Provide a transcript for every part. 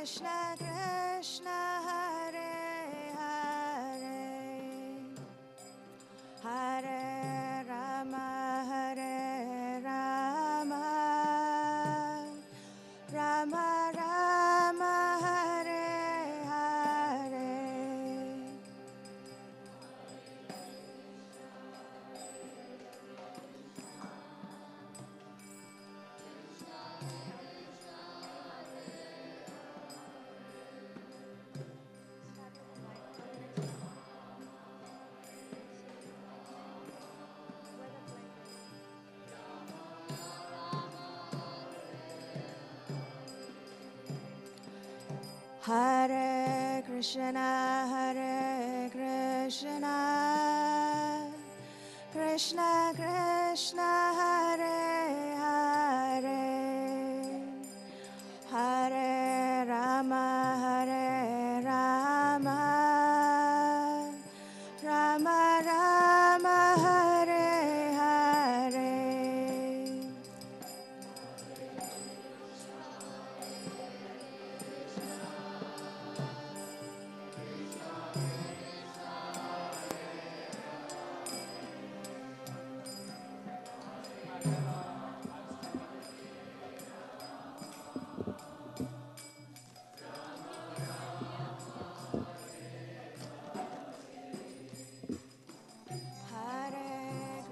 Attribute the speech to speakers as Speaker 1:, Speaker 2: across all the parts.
Speaker 1: Krishna Krishna Hare Hare Hare Rama Hare Rama Rama Rama Hare Hare Hare Krishna, Hare Krishna, Krishna Krishna, Hare Hare, Hare Rama, Hare Rama, Rama Rama, Hare Hare.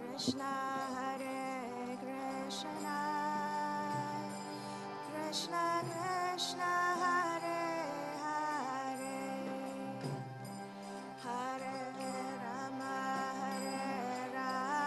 Speaker 1: Krishna, Hare Krishna, Krishna Krishna, Hare Hare, Hare Rama, Hare Rama, Rama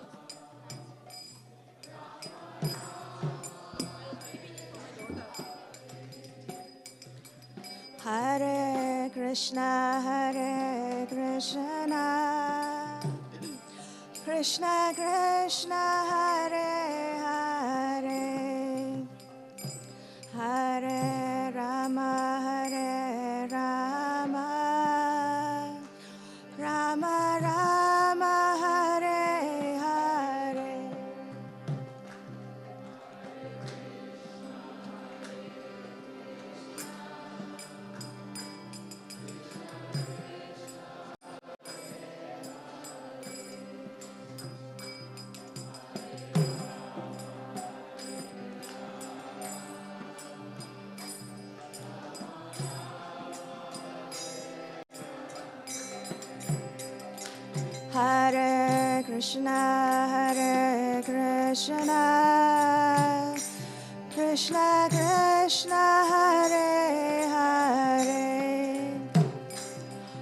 Speaker 1: Rama, Hare Hare. Hare Krishna, Hare Krishna, Krishna Krishna, Hare Hare, Hare Rama, Hare Rama, Rama Rama, Hare Hare. Hare Krishna, Hare Krishna, Krishna Krishna, Hare Hare,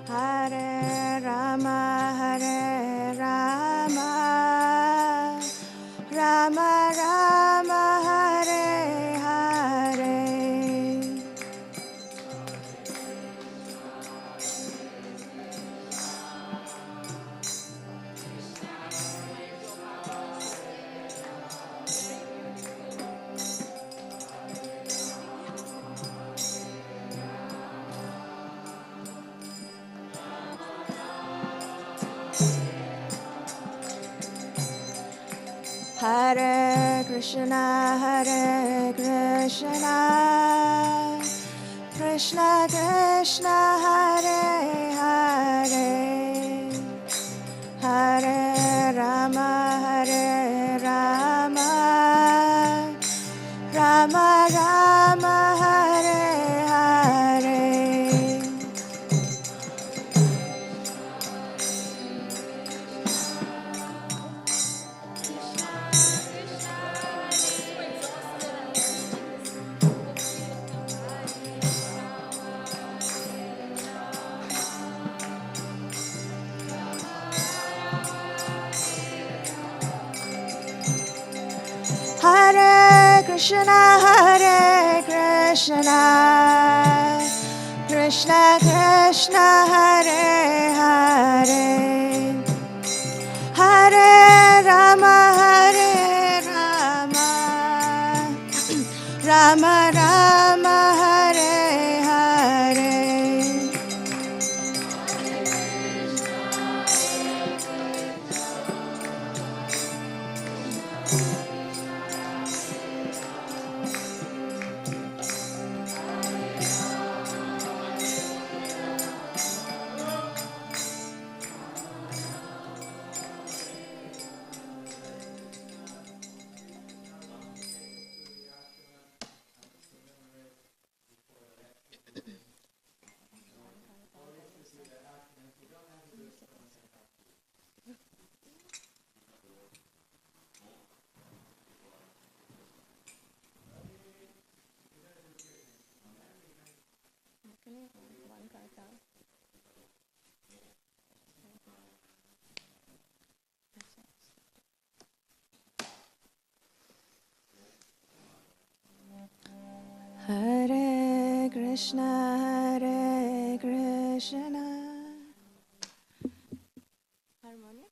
Speaker 1: Hare Rama, Hare Rama, Rama Rama, Hare Hare. Hare Krishna, Hare Krishna, Krishna Krishna, Hare Hare, Hare Rama, Hare Rama, Rama Rama, Hare Hare. Hare Krishna, Hare Krishna, Krishna Krishna, Hare Hare, Krishna, Hare Krishna. Harmonium.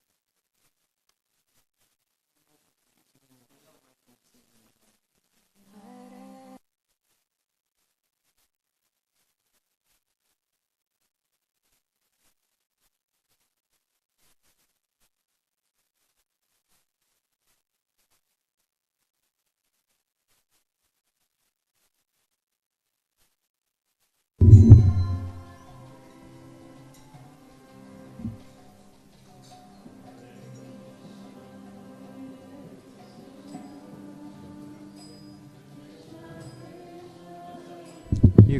Speaker 2: You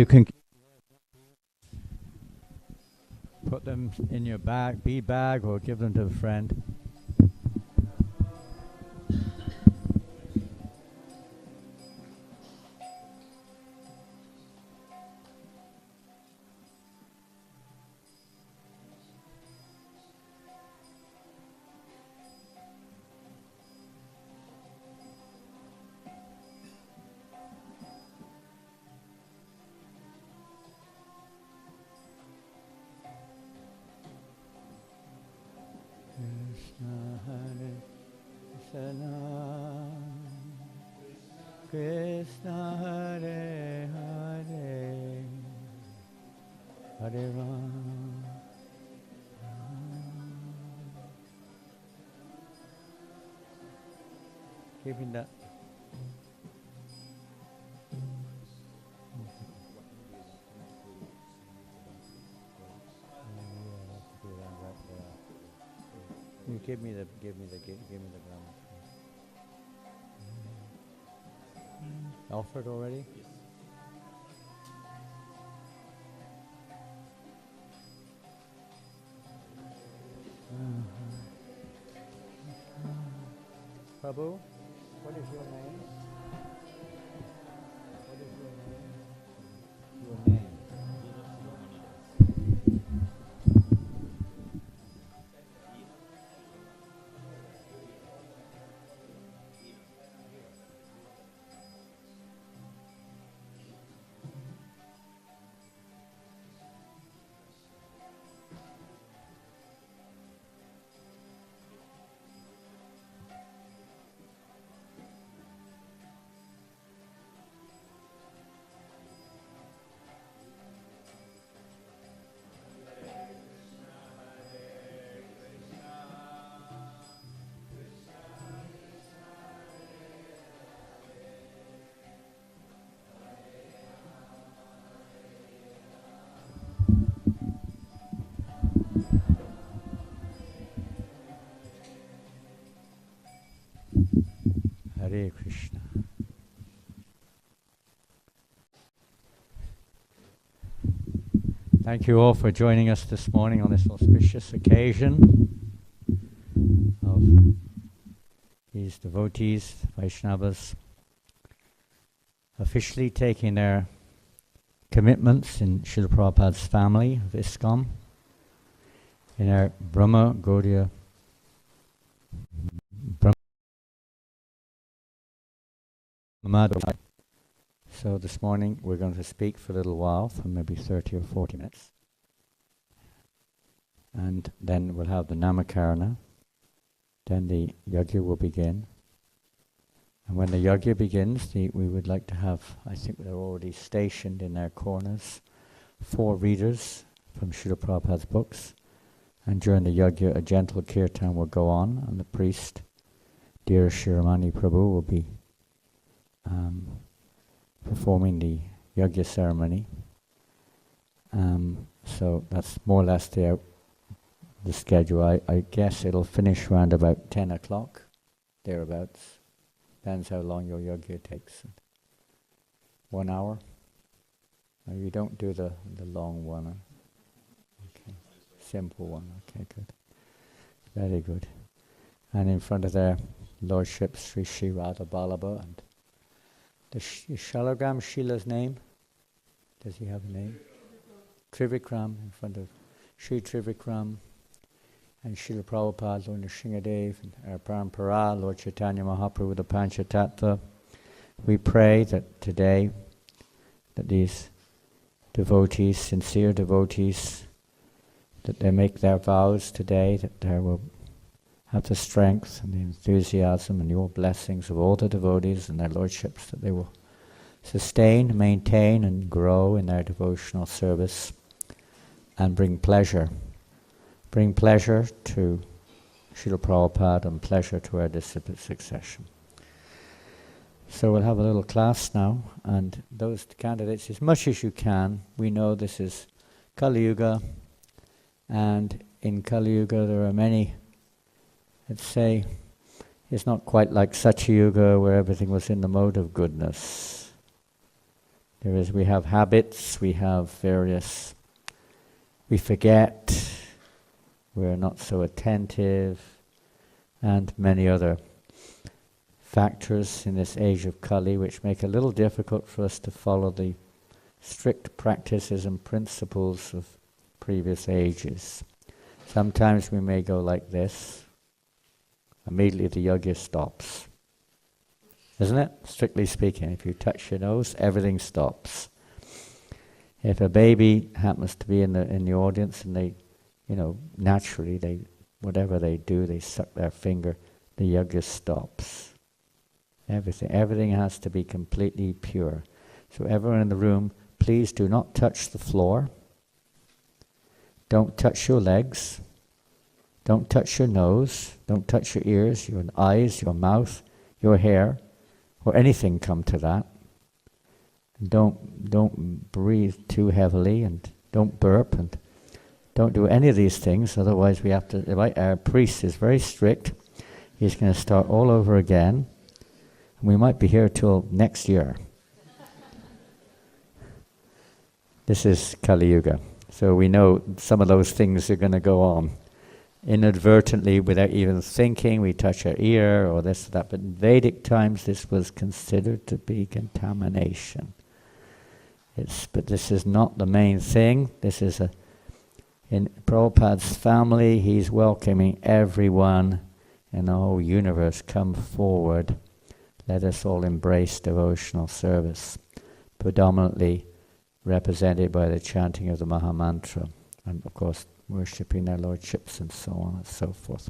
Speaker 2: can put them in your bag, bead bag, or give them to a friend. Krishna Hare Krishna, Krishna Hare Hare, Hare Rama. Keeping that. You give me the gramophone. Offered already? Yes. Prabhu, what is your name? What is your name? Your name. Hare Krishna. Thank you all for joining us this morning on this auspicious occasion of these devotees, Vaishnavas, officially taking their commitments in Srila Prabhupada's family of ISKCON, in our Brahma Gaudiya Madhava. So this morning we're going to speak for a little while, for maybe 30 or 40 minutes. And then we'll have the Namakarana. Then the yajna will begin. And when the yajna begins, we would like to have, I think they're already stationed in their corners, 4 readers from Srila Prabhupada's books. And during the yajna, a gentle kirtan will go on, and the priest, dear Shiromani Prabhu, will be performing the yajna ceremony. So that's more or less the schedule. I guess it'll finish around about 10 o'clock, thereabouts. Depends how long your yajna takes. 1 hour? No, you don't do the long one. Huh? Okay. Simple one. Okay, good. Very good. And in front of their Lordship, Sri Radha Ballabha, and the Shalagram, Shila's name? Does he have a name? Trivikram, in front of Sri Trivikram, and Srila Prabhupada, Lord Nrsingadev, and our Parampara, Lord Chaitanya Mahaprabhu, the Panchatattva. We pray that today that these devotees, sincere devotees, that they make their vows today, that they will have the strength and the enthusiasm and your blessings of all the devotees and their lordships, that they will sustain, maintain and grow in their devotional service and bring pleasure to Srila Prabhupada and pleasure to our disciple succession. So we'll have a little class now, and those candidates, as much as you can, we know this is Kali Yuga, and in Kali Yuga there are many, let's say, it's not quite like Satya Yuga where everything was in the mode of goodness. We have habits, we have various, we forget, we're not so attentive, and many other factors in this age of Kali which make it a little difficult for us to follow the strict practices and principles of previous ages. Sometimes we may go like this, immediately the yajna stops. Isn't it? Strictly speaking, if you touch your nose, everything stops. If a baby happens to be in the audience and they, naturally whatever they do, they suck their finger, the yajna stops. Everything has to be completely pure. So everyone in the room, please do not touch the floor. Don't touch your legs. Don't touch your nose. Don't touch your ears, your eyes, your mouth, your hair, or anything come to that. And don't breathe too heavily, and don't burp, and don't do any of these things. Otherwise, we have to. Our priest is very strict. He's going to start all over again. We might be here till next year. This is Kali Yuga. So we know some of those things are going to go on. Inadvertently, without even thinking, we touch our ear or this or that. But in Vedic times, this was considered to be contamination. But this is not the main thing. This is in Prabhupada's family, he's welcoming everyone in the whole universe. Come forward. Let us all embrace devotional service, predominantly represented by the chanting of the Mahamantra, and of course worshipping their lordships and so on and so forth.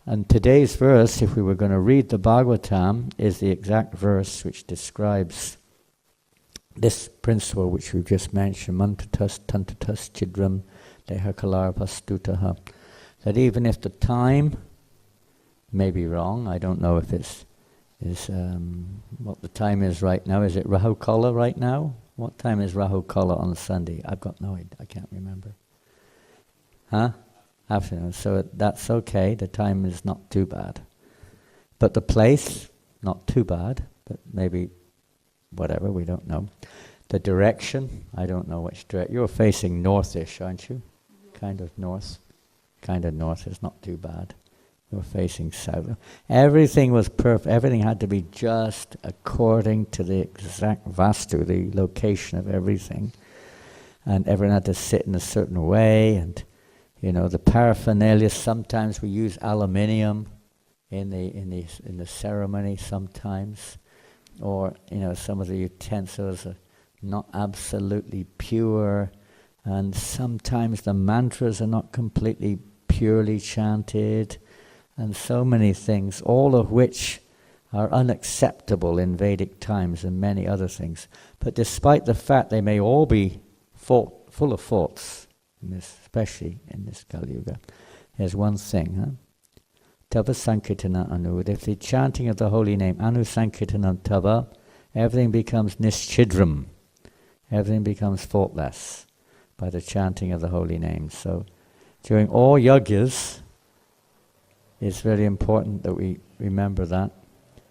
Speaker 2: And today's verse, if we were going to read the Bhagavatam, is the exact verse which describes this principle which we've just mentioned, mantatas tantatas chidram lehakalarbhastutaha, that even if the time may be wrong, I don't know if it's what the time is right now. Is it Rahu Kala right now? What time is Rahu Kala on Sunday? I've got no idea. I can't remember. Afternoon. So that's okay. The time is not too bad. But the place, not too bad. But maybe whatever, we don't know. The direction, I don't know which direction. You're facing northish, aren't you? Yeah. Kind of north. Kind of north is not too bad. We're facing south. Everything was perfect. Everything had to be just according to the exact vastu, the location of everything. And everyone had to sit in a certain way. And the paraphernalia. Sometimes we use aluminium in the ceremony. Sometimes, or some of the utensils are not absolutely pure, and sometimes the mantras are not completely purely chanted. And so many things, all of which are unacceptable in Vedic times and many other things. But despite the fact they may all be full of faults, especially in this Kali Yuga, there's one thing. Tava Sankirtana Anu, if the chanting of the holy name, Anu Sankirtanam Tava, everything becomes nischidram. Everything becomes faultless by the chanting of the holy name. So during all yajnas, it's very important that we remember that.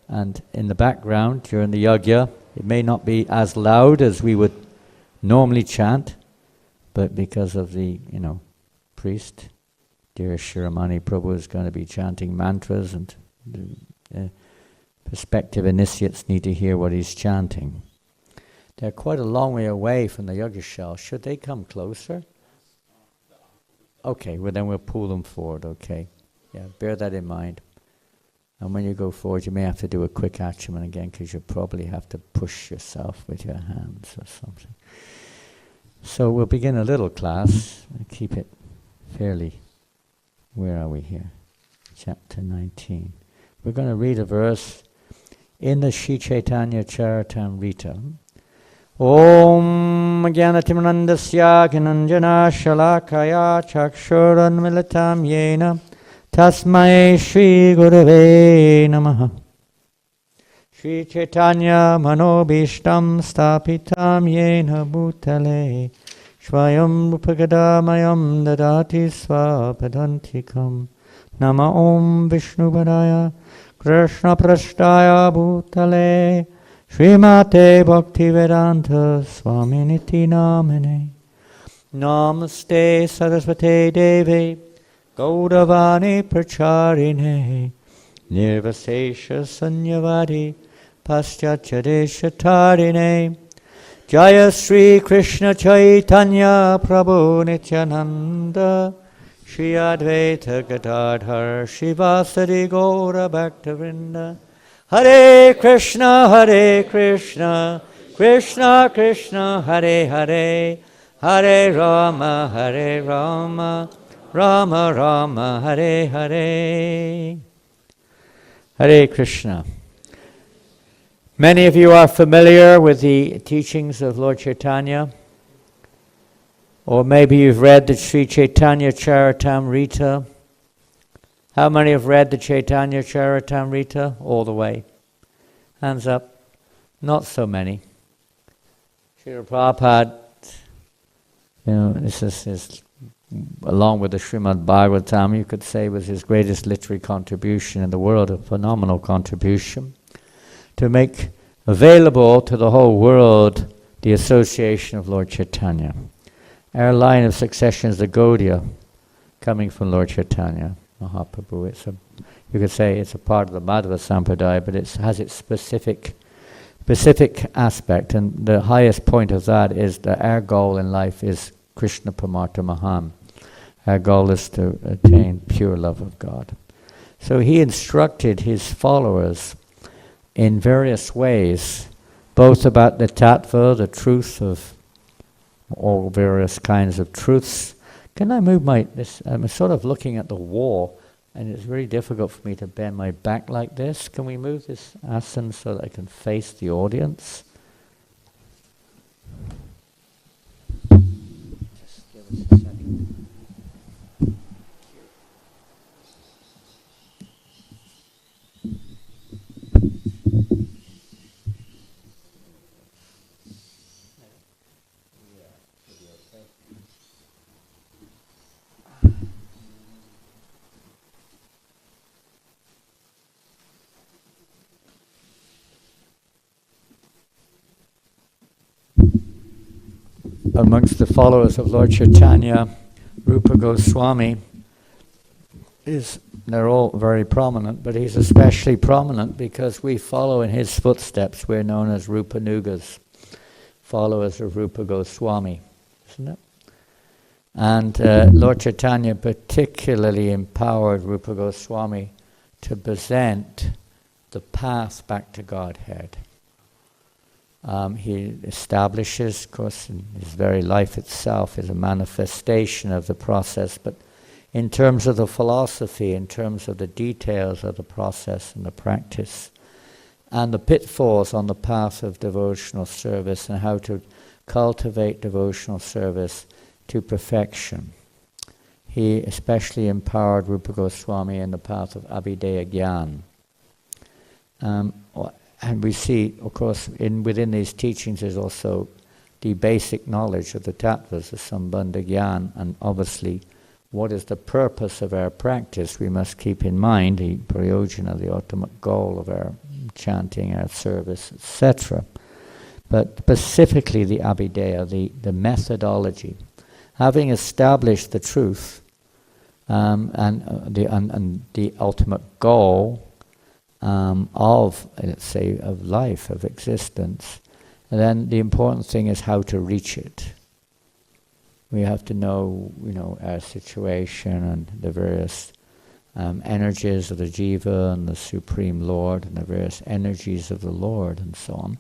Speaker 2: And in the background, during the yajna, it may not be as loud as we would normally chant, but because of the, priest, dear Shiromani Prabhu is going to be chanting mantras, and the prospective initiates need to hear what he's chanting. They're quite a long way away from the yajna. Should they come closer? Okay, well then we'll pull them forward, okay. Yeah, bear that in mind. And when you go forward, you may have to do a quick achaman again, because you probably have to push yourself with your hands or something. So we'll begin a little class, and keep it fairly. Where are we here? Chapter 19. We're going to read a verse in the Sri Chaitanya Charitamrita. Om Jnanatimnandasya Gyananjana Shalakaya Chakshuran Militam Yena Tasmai Shri Gurave Namaha. Sri Chaitanya Manobishtam Stapitam Yena Bhutale Shvayam Rupagadamayam Dadati Svapadantikam Nama Om Vishnupadaya Krishna Prashtaya Bhutale Śrīmate Bhaktivedanta Swami Niti Namane Namaste Sarasvate Devi Gaudavani Pracharine Nirvasesha Sanyavadi Paschatya Deshatarine Jaya Sri Krishna Chaitanya Prabhu Nityananda Shri Advaita Gadadhar Shivasari Gaura Bhaktivinoda Hare Krishna, Krishna Krishna, Hare Hare, Hare Rama, Rama Rama, Hare Hare. Hare Krishna. Many of you are familiar with the teachings of Lord Chaitanya, or maybe you've read the Sri Chaitanya Charitamrita. How many have read the Chaitanya Charitamrita all the way? Hands up. Not so many. Srila Prabhupada, this is his, along with the Śrīmad Bhāgavatam, you could say was his greatest literary contribution in the world, a phenomenal contribution, to make available to the whole world the association of Lord Chaitanya. Our line of succession is the Gaudiya, coming from Lord Chaitanya Mahaprabhu. You could say it's a part of the Madhava Sampradaya, but it has its specific aspect, and the highest point of that is that our goal in life is Krishna Pramartha Maham. Our goal is to attain pure love of God. So he instructed his followers in various ways, both about the tattva, the truth of all various kinds of truths. Can I move I'm sort of looking at the wall, and it's very difficult for me to bend my back like this. Can we move this asana so that I can face the audience? Just give us a second. Amongst the followers of Lord Chaitanya, Rupa Goswami they're all very prominent, but he's especially prominent because we follow in his footsteps. We're known as Rupanugas, followers of Rupa Goswami, isn't it? And Lord Chaitanya particularly empowered Rupa Goswami to present the path back to Godhead. He establishes, of course, in his very life itself is a manifestation of the process, but in terms of the philosophy, in terms of the details of the process and the practice, and the pitfalls on the path of devotional service and how to cultivate devotional service to perfection. He especially empowered Rupa Goswami in the path of Abhideya Gyan. And we see, of course, within these teachings is also the basic knowledge of the tattvas, the Sambandha Gyan, and obviously what is the purpose of our practice. We must keep in mind the prayojana, the ultimate goal of our chanting, our service, etc. But specifically the Abhideya, the methodology. Having established the truth and the ultimate goal of, let's say, of life, of existence, and then the important thing is how to reach it. We have to know, our situation and the various energies of the Jiva and the Supreme Lord and the various energies of the Lord and so on.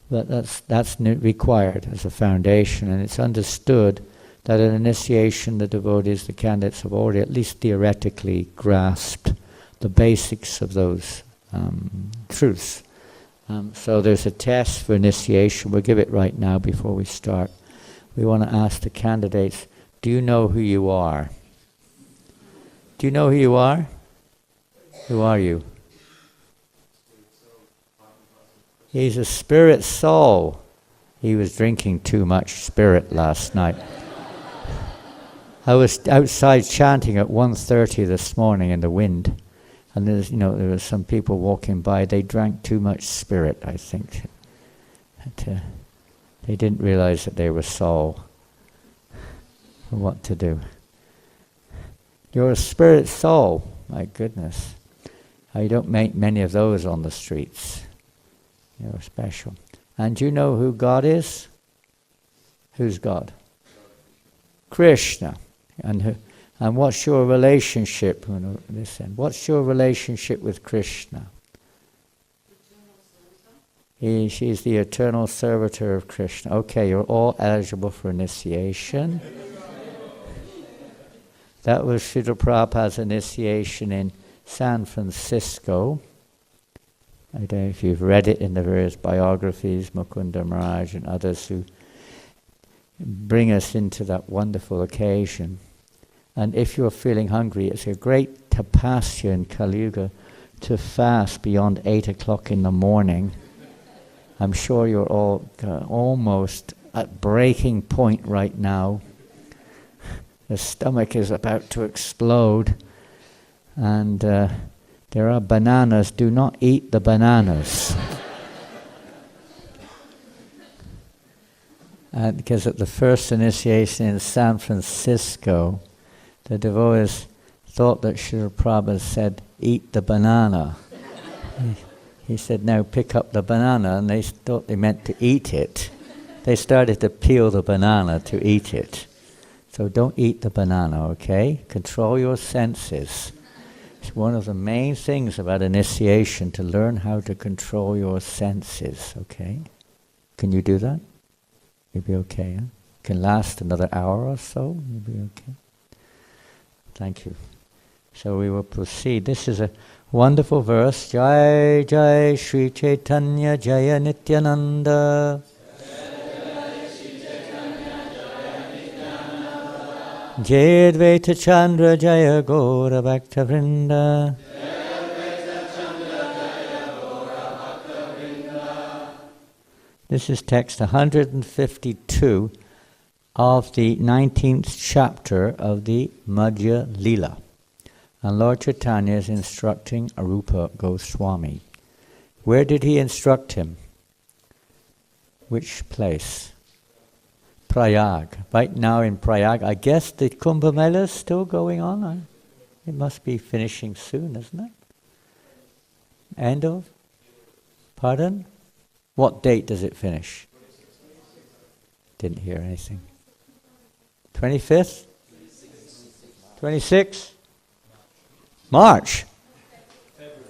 Speaker 2: But that's required as a foundation, and it's understood that in initiation the devotees, the candidates, have already at least theoretically grasped the basics of those truths. So there's a test for initiation. We'll give it right now before we start. We want to ask the candidates, do you know who you are? Do you know who you are? Who are you? He's a spirit soul. He was drinking too much spirit last night. I was outside chanting at 1:30 this morning in the wind, and there were some people walking by. They drank too much spirit, I think. They didn't realize that they were soul. What to do? You're a spirit soul. My goodness. You don't make many of those on the streets. You're special. And do you know who God is? Who's God? Krishna. And what's your relationship? What's your relationship with Krishna? She's the eternal servitor of Krishna. Okay, you're all eligible for initiation. That was Srila Prabhupada's initiation in San Francisco. I don't know if you've read it in the various biographies, Mukunda Maharaj and others who bring us into that wonderful occasion. And if you're feeling hungry, it's a great tapasya in Kali Yuga to fast beyond 8 o'clock in the morning. I'm sure you're all almost at breaking point right now. The stomach is about to explode. And there are bananas. Do not eat the bananas. Because at the first initiation in San Francisco, the devotees thought that Srila Prabhupada said, eat the banana. He said, now pick up the banana, and they thought they meant to eat it. They started to peel the banana to eat it. So don't eat the banana, okay? Control your senses. It's one of the main things about initiation, to learn how to control your senses, okay? Can you do that? You'll be okay, huh? Can last another hour or so, you'll be okay. Thank you. So we will proceed. This is a wonderful verse. Jai Jai Shri Chaitanya Jaya Nityananda. Jai Advaita Chandra Jaya Gaura Bhakta Vrinda. This is text 152 of the 19th chapter of the Madhya Lila. And Lord Chaitanya is instructing Arupa Goswami. Where did he instruct him? Which place? Prayag. Right now in Prayag, I guess the Kumbh Mela is still going on. It must be finishing soon, isn't it? End of? Pardon? What date does it finish? Didn't hear anything. 25th? 26th? March?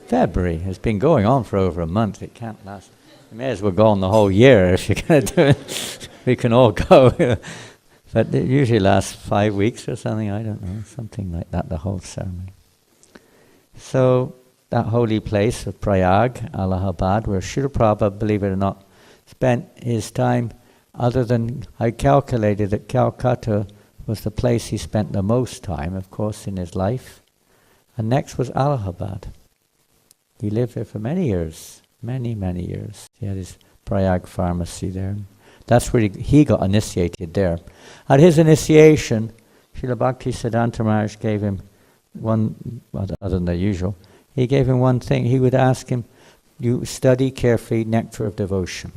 Speaker 2: February. It's been going on for over a month. It can't last. You may as well go on the whole year if you're going to do it. We can all go. But it usually lasts 5 weeks or something, I don't know, something like that, the whole ceremony. So, that holy place of Prayag, Allahabad, where Srila Prabhupada, believe it or not, spent his time, other than, I calculated that Calcutta was the place he spent the most time, of course, in his life. And next was Allahabad. He lived there for many years, many, many years. He had his Prayag pharmacy there. That's where he got initiated there. At his initiation, Srila Bhaktisiddhanta Maharaj gave him one, other than the usual, he gave him one thing. He would ask him, you study carefully Nectar of Devotion.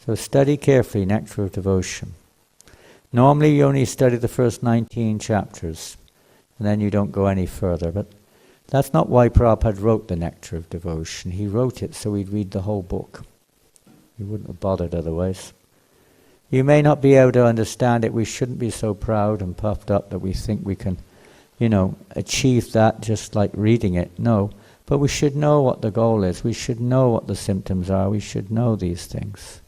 Speaker 2: So study carefully Nectar of Devotion. Normally you only study the first 19 chapters, and then you don't go any further. But that's not why Prabhupada wrote the Nectar of Devotion. He wrote it so we'd read the whole book. He wouldn't have bothered otherwise. You may not be able to understand it. We shouldn't be so proud and puffed up that we think we can achieve that just like reading it. No. But we should know what the goal is. We should know what the symptoms are. We should know these things.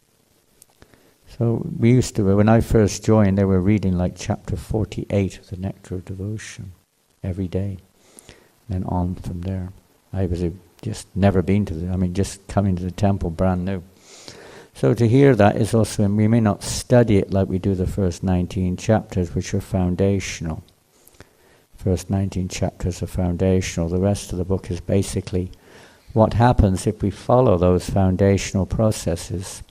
Speaker 2: So we used to, when I first joined, they were reading like chapter 48 of the Nectar of Devotion every day. And then on from there. I was just never been to just coming to the temple brand new. So to hear that is also, we may not study it like we do the first 19 chapters, which are foundational. First 19 chapters are foundational. The rest of the book is basically what happens if we follow those foundational processes.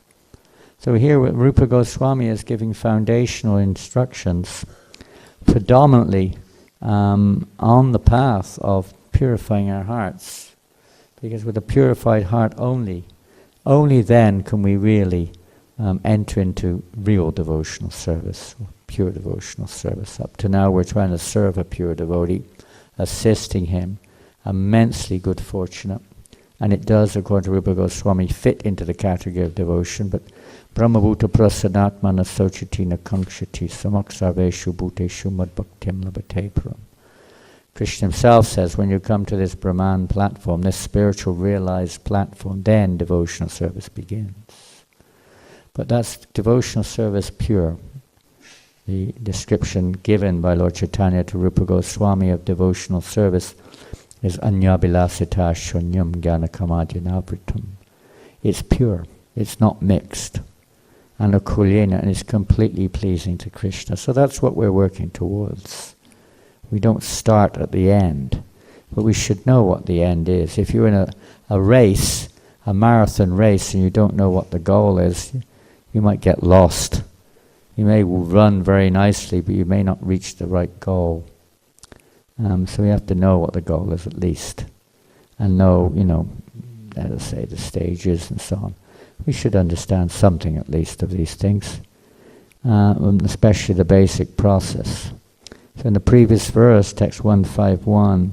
Speaker 2: So here Rupa Goswami is giving foundational instructions, predominantly on the path of purifying our hearts. Because with a purified heart only then can we really enter into real devotional service, pure devotional service. Up to now we're trying to serve a pure devotee, assisting him, immensely good fortunate, and it does, according to Rupa Goswami, fit into the category of devotion, but Brahmabhuta prasadatmana sochitina kankshati samaksarveshu bhuteshu madbhaktim labhate param. Krishna himself says, when you come to this Brahman platform, this spiritual realized platform, then devotional service begins. But that's devotional service pure. The description given by Lord Chaitanya to Rupa Goswami of devotional service is anyabilasita shunyam jnanakamadyanavritam. It's pure, it's not mixed. Anukulyena, and it's completely pleasing to Krishna. So that's what we're working towards. We don't start at the end, but we should know what the end is. If you're in a race, a marathon race, and you don't know what the goal is, you might get lost. You may run very nicely, but you may not reach the right goal. So we have to know what the goal is at least, and know, let us say, the stages and so on. We should understand something at least of these things, especially the basic process. So in the previous verse, text 151,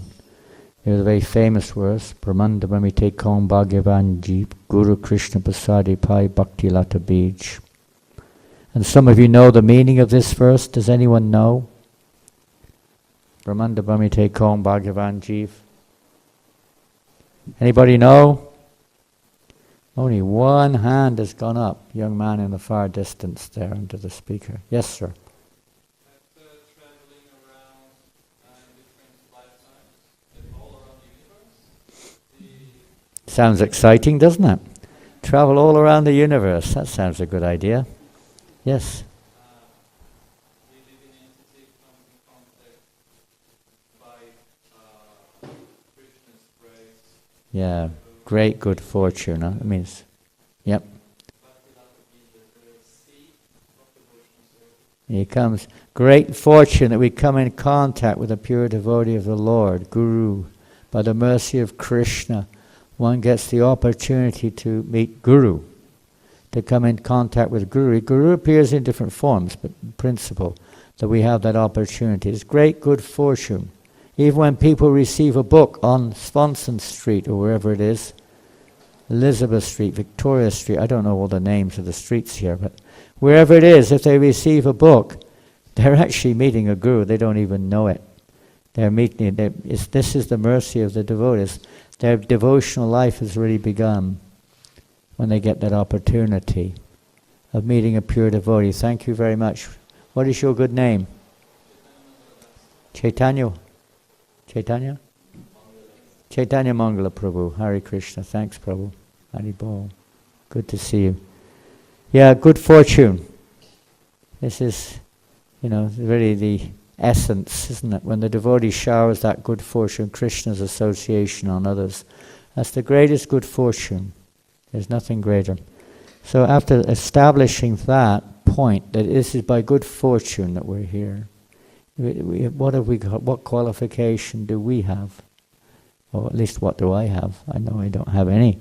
Speaker 2: there's a very famous verse, Brahmanda Brahmite Kong Bhagavan Jeep Guru Krishna Pasadi Pai Bhakti Lata Bij. And some of you know the meaning of this verse. Does anyone know? Brahmanda Brahmite Kong Bhagavan Jeep. Anybody know? Only one hand has gone up. Young man in the far distance there under the speaker. Yes, sir. Sounds exciting, doesn't it? Travel all around the universe. That sounds a good idea. Yes?
Speaker 3: We live in entity by Krishna's grace.
Speaker 2: Yeah, great good fortune. It means, yep. Here comes great fortune that we come in contact with a pure devotee of the Lord, Guru. By the mercy of Krishna, one gets the opportunity to meet Guru, to come in contact with Guru. Guru appears in different forms, but in principle, that we have that opportunity. It's great good fortune. Even when people receive a book on Swanson Street or wherever it is, Elizabeth Street, Victoria Street, I don't know all the names of the streets here, but wherever it is, if they receive a book, they're actually meeting a Guru. They don't even know it. They're meeting. This is the mercy of the devotees. Their devotional life has really begun when they get that opportunity of meeting a pure devotee. Thank you very much. What is your good name? Chaitanya? Chaitanya Mangala Prabhu. Hare Krishna. Thanks, Prabhu. Hari Bol. Good to see you. Yeah, good fortune. This is, really the essence, isn't it? When the devotee showers that good fortune, Krishna's association on others, that's the greatest good fortune. There's nothing greater. So after establishing that point, that this is by good fortune that we're here, what have we got? What qualification do we have? Or at least what do I have? I know I don't have any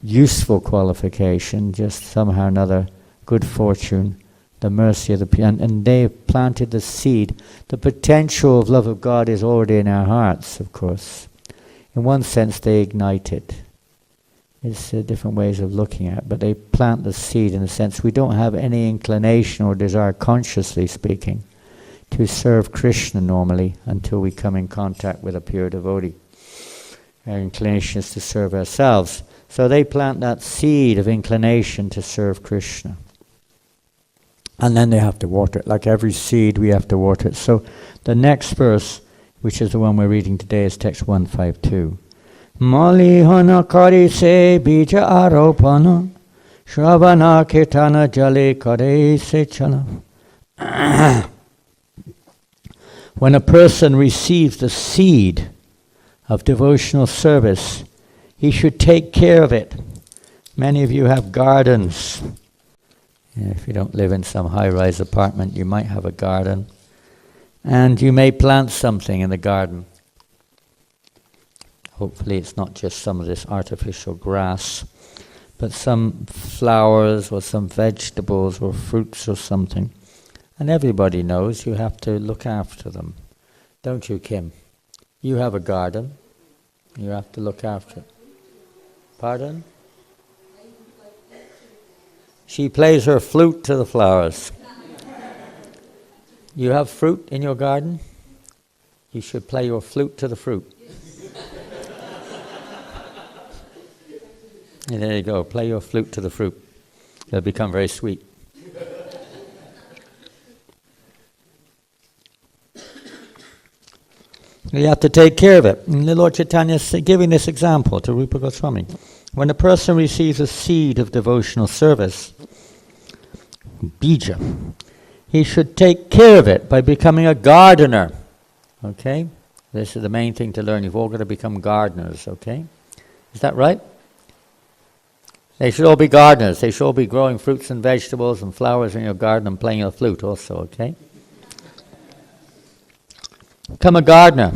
Speaker 2: useful qualification, just somehow or another good fortune, the mercy of the and they have planted the seed. The potential of love of God is already in our hearts, of course. In one sense, they ignite it. It's different ways of looking at it, but they plant the seed in the sense we don't have any inclination or desire, consciously speaking, to serve Krishna normally until we come in contact with a pure devotee. Our inclination is to serve ourselves. So they plant that seed of inclination to serve Krishna. And then they have to water it. Like every seed, we have to water it. So the next verse, which is the one we're reading today, is text 152. Malihana kari se bija aropana, shravana kirtana jale kare se chala. When a person receives the seed of devotional service, he should take care of it. Many of you have gardens. If you don't live in some high-rise apartment, you might have a garden. And you may plant something in the garden. Hopefully it's not just some of this artificial grass, but some flowers or some vegetables or fruits or something. And everybody knows you have to look after them. Don't you, Kim? You have a garden. You have to look after it. Pardon? She plays her flute to the flowers. You have fruit in your garden? You should play your flute to the fruit. Yeah, there you go. Play your flute to the fruit. They'll become very sweet. You have to take care of it. And the Lord Chaitanya is giving this example to Rupa Goswami. When a person receives a seed of devotional service, bija, he should take care of it by becoming a gardener. Okay? This is the main thing to learn. You've all got to become gardeners, okay? Is that right? They should all be gardeners. They should all be growing fruits and vegetables and flowers in your garden and playing a flute also, okay? Become a gardener.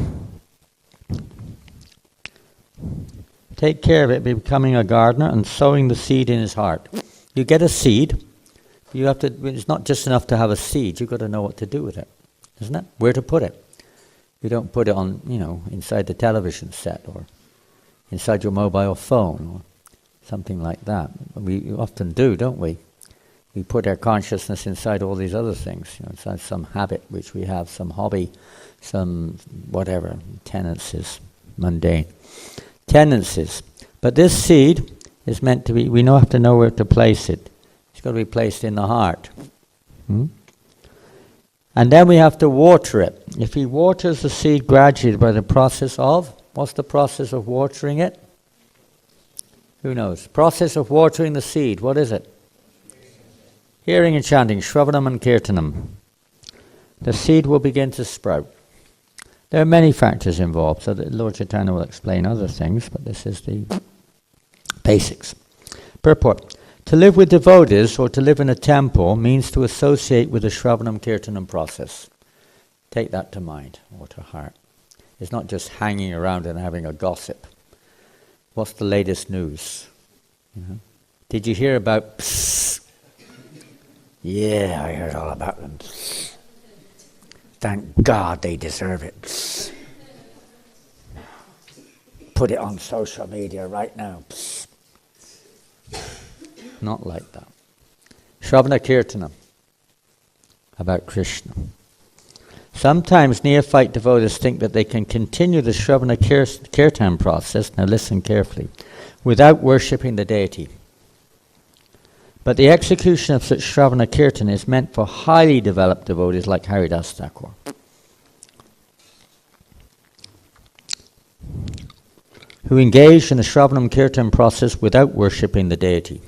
Speaker 2: Take care of it by becoming a gardener and sowing the seed in his heart. You get a seed. You have to. It's not just enough to have a seed. You've got to know what to do with it, isn't it? Where to put it. You don't put it on, inside the television set or inside your mobile phone or something like that. We often do, don't we? We put our consciousness inside all these other things, inside some habit which we have, some hobby, some whatever, tendencies, mundane tendencies. But this seed is meant to be, we have to know where to place it. It's got to be placed in the heart. And then we have to water it. If he waters the seed gradually by the process of, what's the process of watering it? Who knows? Process of watering the seed, what is it? Hearing and chanting, Shravanam and Kirtanam. The seed will begin to sprout. There are many factors involved, so the Lord Chaitanya will explain other things, but this is the basics. Purport. To live with devotees or to live in a temple means to associate with the Shravanam Kirtanam process. Take that to mind or to heart. It's not just hanging around and having a gossip. What's the latest news? Did you hear about psst? Yeah, I heard all about them. Psst. Thank God they deserve it. Psst. Put it on social media right now. Psst. Not like that. Shravana Kirtana about Krishna. Sometimes neophyte devotees think that they can continue the Shravana Kirtan process, now listen carefully, without worshipping the deity. But the execution of such Shravana Kirtan is meant for highly developed devotees like Haridas Thakur, who engage in the Shravanam Kirtan process without worshipping the deity.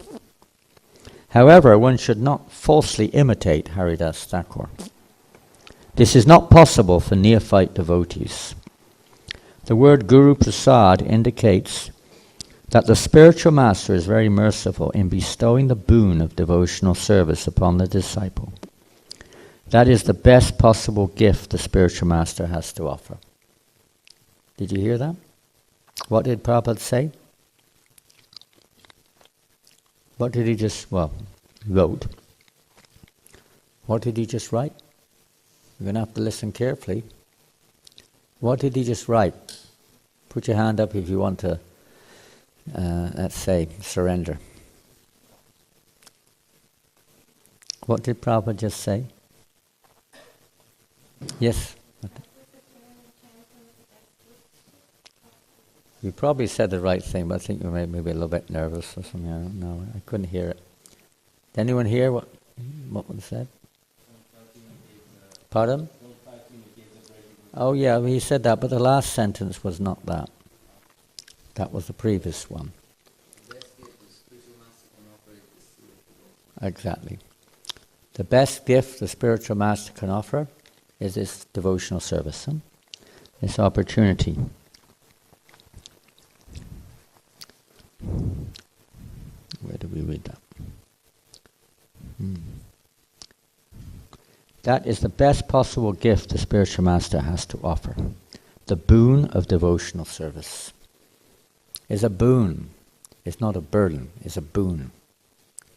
Speaker 2: However, one should not falsely imitate Haridas Thakur. This is not possible for neophyte devotees. The word Guru Prasad indicates that the spiritual master is very merciful in bestowing the boon of devotional service upon the disciple. That is the best possible gift the spiritual master has to offer. Did you hear that? What did Prabhupada say? What did he just, wrote? What did he just write? You're going to have to listen carefully. What did he just write? Put your hand up if you want to, let's say, surrender. What did Prabhupada just say? Yes. You probably said the right thing, but I think you made me a little bit nervous or something. I don't know. I couldn't hear it. Did anyone hear what was said? Pardon? Oh yeah, he said that, but the last sentence was not that. That was the previous one. Exactly. The best gift the spiritual master can offer is this devotional service, this opportunity. Where do we read that? That is the best possible gift the spiritual master has to offer. The boon of devotional service is a boon. It's not a burden, it's a boon.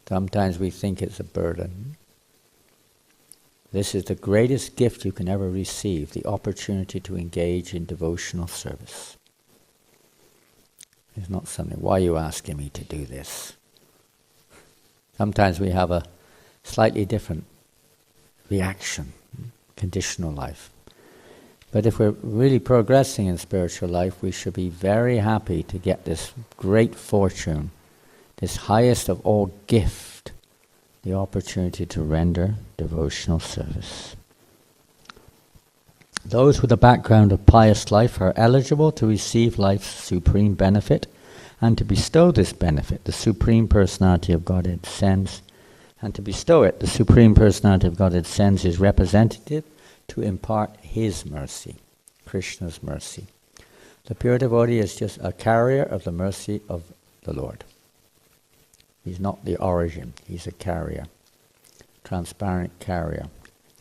Speaker 2: Sometimes we think it's a burden. This is the greatest gift you can ever receive, the opportunity to engage in devotional service. It's not something, why are you asking me to do this? Sometimes we have a slightly different reaction, conditional life. But if we're really progressing in spiritual life, we should be very happy to get this great fortune, this highest of all gift, the opportunity to render devotional service. Those with a background of pious life are eligible to receive life's supreme benefit and to bestow this benefit, the Supreme Personality of Godhead sends, and to bestow it, the Supreme Personality of Godhead sends his representative to impart his mercy, Krishna's mercy. The pure devotee is just a carrier of the mercy of the Lord. He's not the origin, he's a carrier, transparent carrier,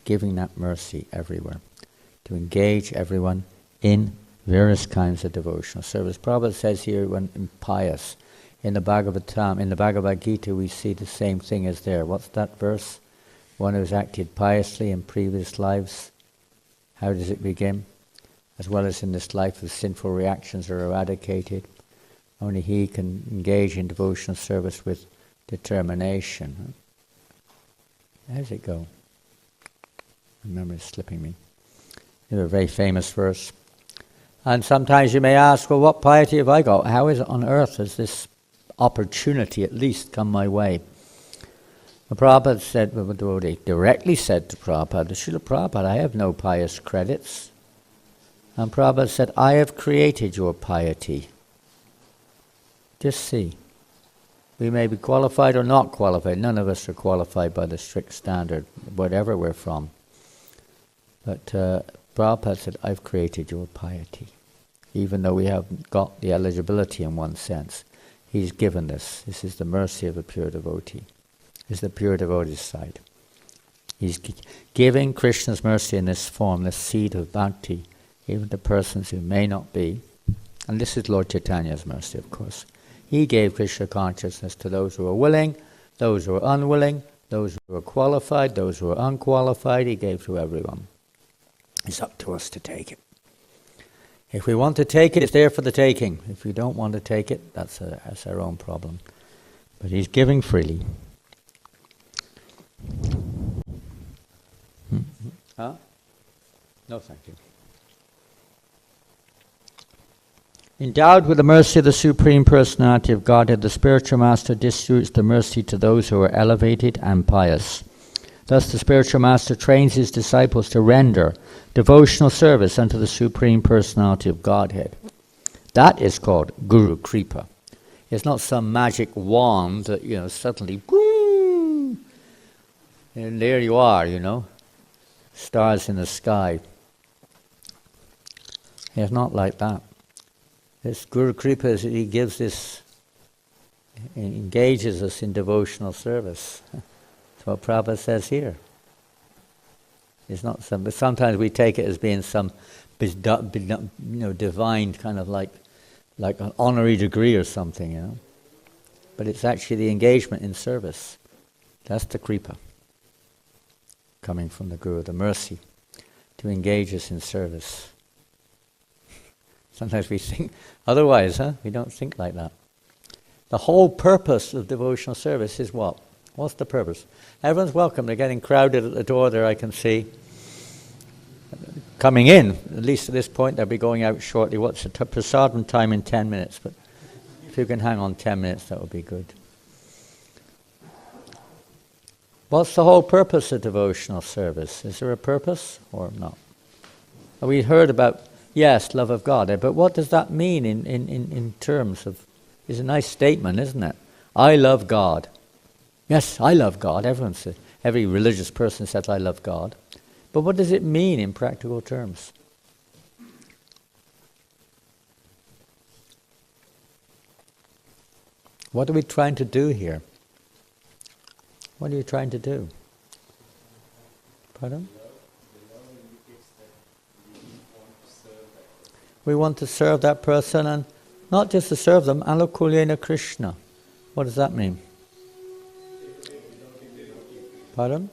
Speaker 2: giving that mercy everywhere, to engage everyone in various kinds of devotional service. Prabhupada says here, when pious, in the Bhagavatam, in the Bhagavad Gita, we see the same thing as there. What's that verse? One who's acted piously in previous lives. How does it begin? As well as in this life, the sinful reactions are eradicated. Only he can engage in devotional service with determination. How does it go? I remember it's slipping me. It's a very famous verse. And sometimes you may ask, well, what piety have I got? How is it on earth has this opportunity at least come my way? The Prabhupada said, the devotee directly said to Prabhupada, Srila Prabhupada, I have no pious credits. And Prabhupada said, I have created your piety. Just see. We may be qualified or not qualified. None of us are qualified by the strict standard, whatever we're from. But Prabhupada said, I've created your piety. Even though we haven't got the eligibility in one sense, he's given this. This is the mercy of a pure devotee. This is the pure devotee's side. He's giving Krishna's mercy in this form, this seed of bhakti, even to persons who may not be. And this is Lord Chaitanya's mercy, of course. He gave Krishna consciousness to those who are willing, those who are unwilling, those who are qualified, those who are unqualified. He gave to everyone. It's up to us to take it. If we want to take it, it's there for the taking. If we don't want to take it, that's our own problem. But he's giving freely. Huh? No, thank you. Endowed with the mercy of the Supreme Personality of Godhead, the spiritual master distributes the mercy to those who are elevated and pious. Thus the spiritual master trains his disciples to render devotional service unto the Supreme Personality of Godhead. That is called Guru Kripa. It's not some magic wand that, suddenly, boom, and there you are, stars in the sky. It's not like that. This Guru Kripa is he gives this, engages us in devotional service. That's what Prabhupada says here. It's not some, but sometimes we take it as being some divine kind of like an honorary degree or something, But it's actually the engagement in service. That's the Kripa. Coming from the Guru, the mercy to engage us in service. Sometimes we think otherwise, We don't think like that. The whole purpose of devotional service is what? What's the purpose? Everyone's welcome. They're getting crowded at the door there, I can see. coming in. At least at this point, they'll be going out shortly. What's the prasadam time in 10 minutes? But if you can hang on 10 minutes, that would be good. What's the whole purpose of devotional service? Is there a purpose or not? We heard about, yes, love of God, but what does that mean in terms of, it's a nice statement, isn't it? I love God. Yes, I love God. Everyone says, every religious person says, I love God. But what does it mean in practical terms? What are we trying to do here? What are you trying to do? Pardon? We want to serve that person, and not just to serve them, anukulyena Krishna. What does that mean? Pardon?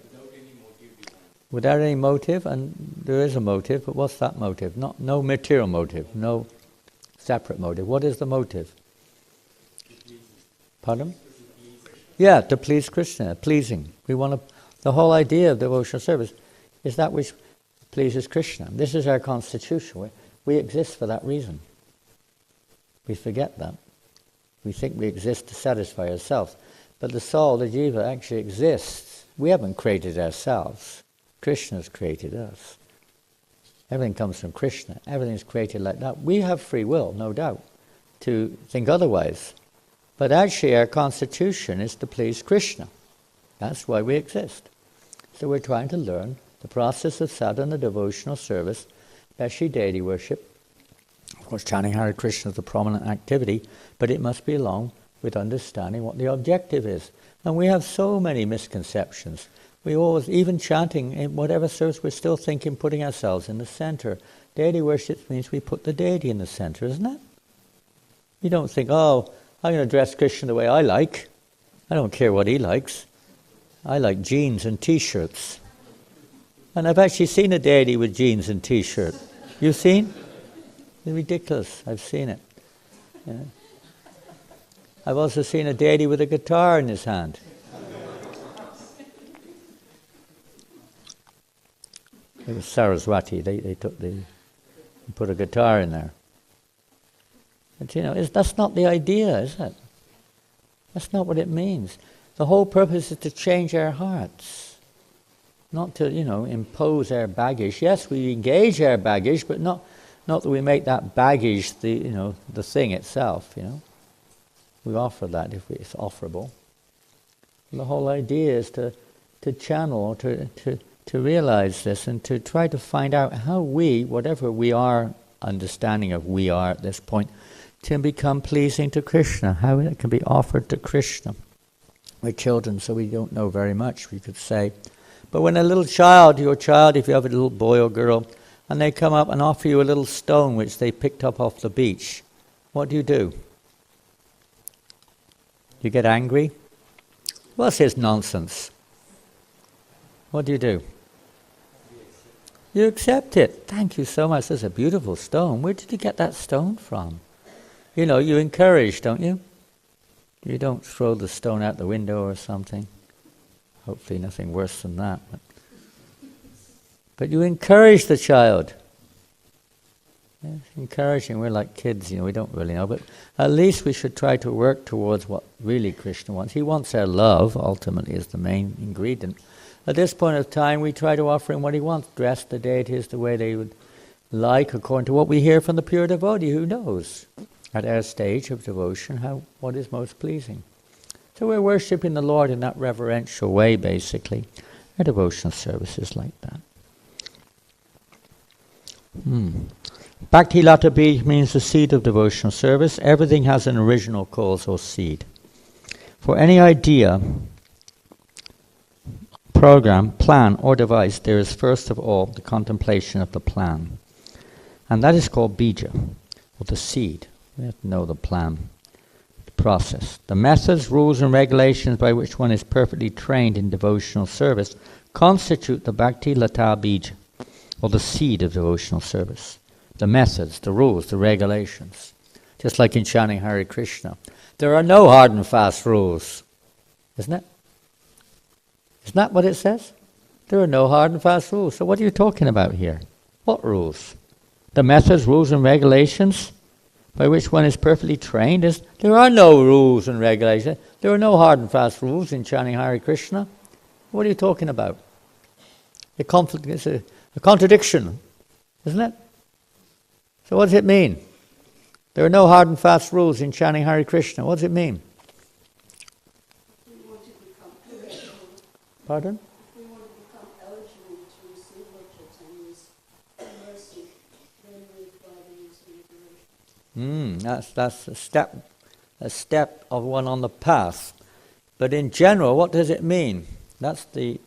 Speaker 2: Without any motive, and there is a motive, but what's that motive? No material motive, no separate motive. What is the motive? Pardon? Yeah, to please Krishna, pleasing. We want to. The whole idea of devotional service is that which pleases Krishna. This is our constitution. We exist for that reason. We forget that. We think we exist to satisfy ourselves. But the soul, the jiva, actually exists. We haven't created ourselves. Krishna has created us. Everything comes from Krishna. Everything's created like that. We have free will, no doubt, to think otherwise. But actually our constitution is to please Krishna. That's why we exist. So we're trying to learn the process of sadhana, devotional service, especially deity worship. Of course, chanting Hare Krishna is a prominent activity, but it must be along with understanding what the objective is. And we have so many misconceptions. We always, even chanting, in whatever service, we're still thinking putting ourselves in the center. Deity worship means we put the deity in the center, isn't it? You don't think, oh, I'm going to dress Krishna the way I like. I don't care what he likes. I like jeans and T-shirts. And I've actually seen a deity with jeans and T-shirt. You've seen? It's ridiculous. I've seen it. Yeah. I've also seen a deity with a guitar in his hand. It was Saraswati. They put a guitar in there. But that's not the idea, is it? That's not what it means. The whole purpose is to change our hearts, not to, impose our baggage. Yes, we engage our baggage, but not that we make that baggage the thing itself. We offer that if it's offerable. And the whole idea is to channel, to realize this, and to try to find out how we, whatever we are, understanding of we are at this point, can become pleasing to Krishna, how it can be offered to Krishna. We're children, so we don't know very much, we could say. But when a little child, your child, if you have a little boy or girl, and they come up and offer you a little stone which they picked up off the beach, what do? You get angry? What's this nonsense? What do? You accept it. Thank you so much. That's a beautiful stone. Where did you get that stone from? You encourage, don't you? You don't throw the stone out the window or something. Hopefully nothing worse than that. But you encourage the child. Yes, encouraging, we're like kids, we don't really know. But at least we should try to work towards what really Krishna wants. He wants our love, ultimately, is the main ingredient. At this point of time, we try to offer him what he wants. Dress the deities the way they would like, according to what we hear from the pure devotee, who knows at our stage of devotion what is most pleasing. So we're worshipping the Lord in that reverential way, basically. Our devotional service is like that. Bhakti Lata Bij means the seed of devotional service. Everything has an original cause or seed. For any idea, program, plan, or device, there is first of all the contemplation of the plan. And that is called bija, or the seed. We have to know the plan, the process. The methods, rules, and regulations by which one is perfectly trained in devotional service constitute the Bhakti Lata Bij, or the seed of devotional service. The methods, the rules, the regulations. Just like in chanting Hare Krishna. There are no hard and fast rules. Isn't it? Isn't that what it says? There are no hard and fast rules. So what are you talking about here? What rules? The methods, rules and regulations by which one is perfectly trained? There are no rules and regulations. There are no hard and fast rules in chanting Hare Krishna. What are you talking about? It's a contradiction, isn't it? So what does it mean? There are no hard and fast rules in chanting Hare Krishna. What does it mean?
Speaker 4: We want to become eligible.
Speaker 2: Pardon?
Speaker 4: We want to become eligible to receive Lord Chaitanya's mercy, then live by the rules and regulations.
Speaker 2: That's a step of one on the path. But in general, what does it mean? That's the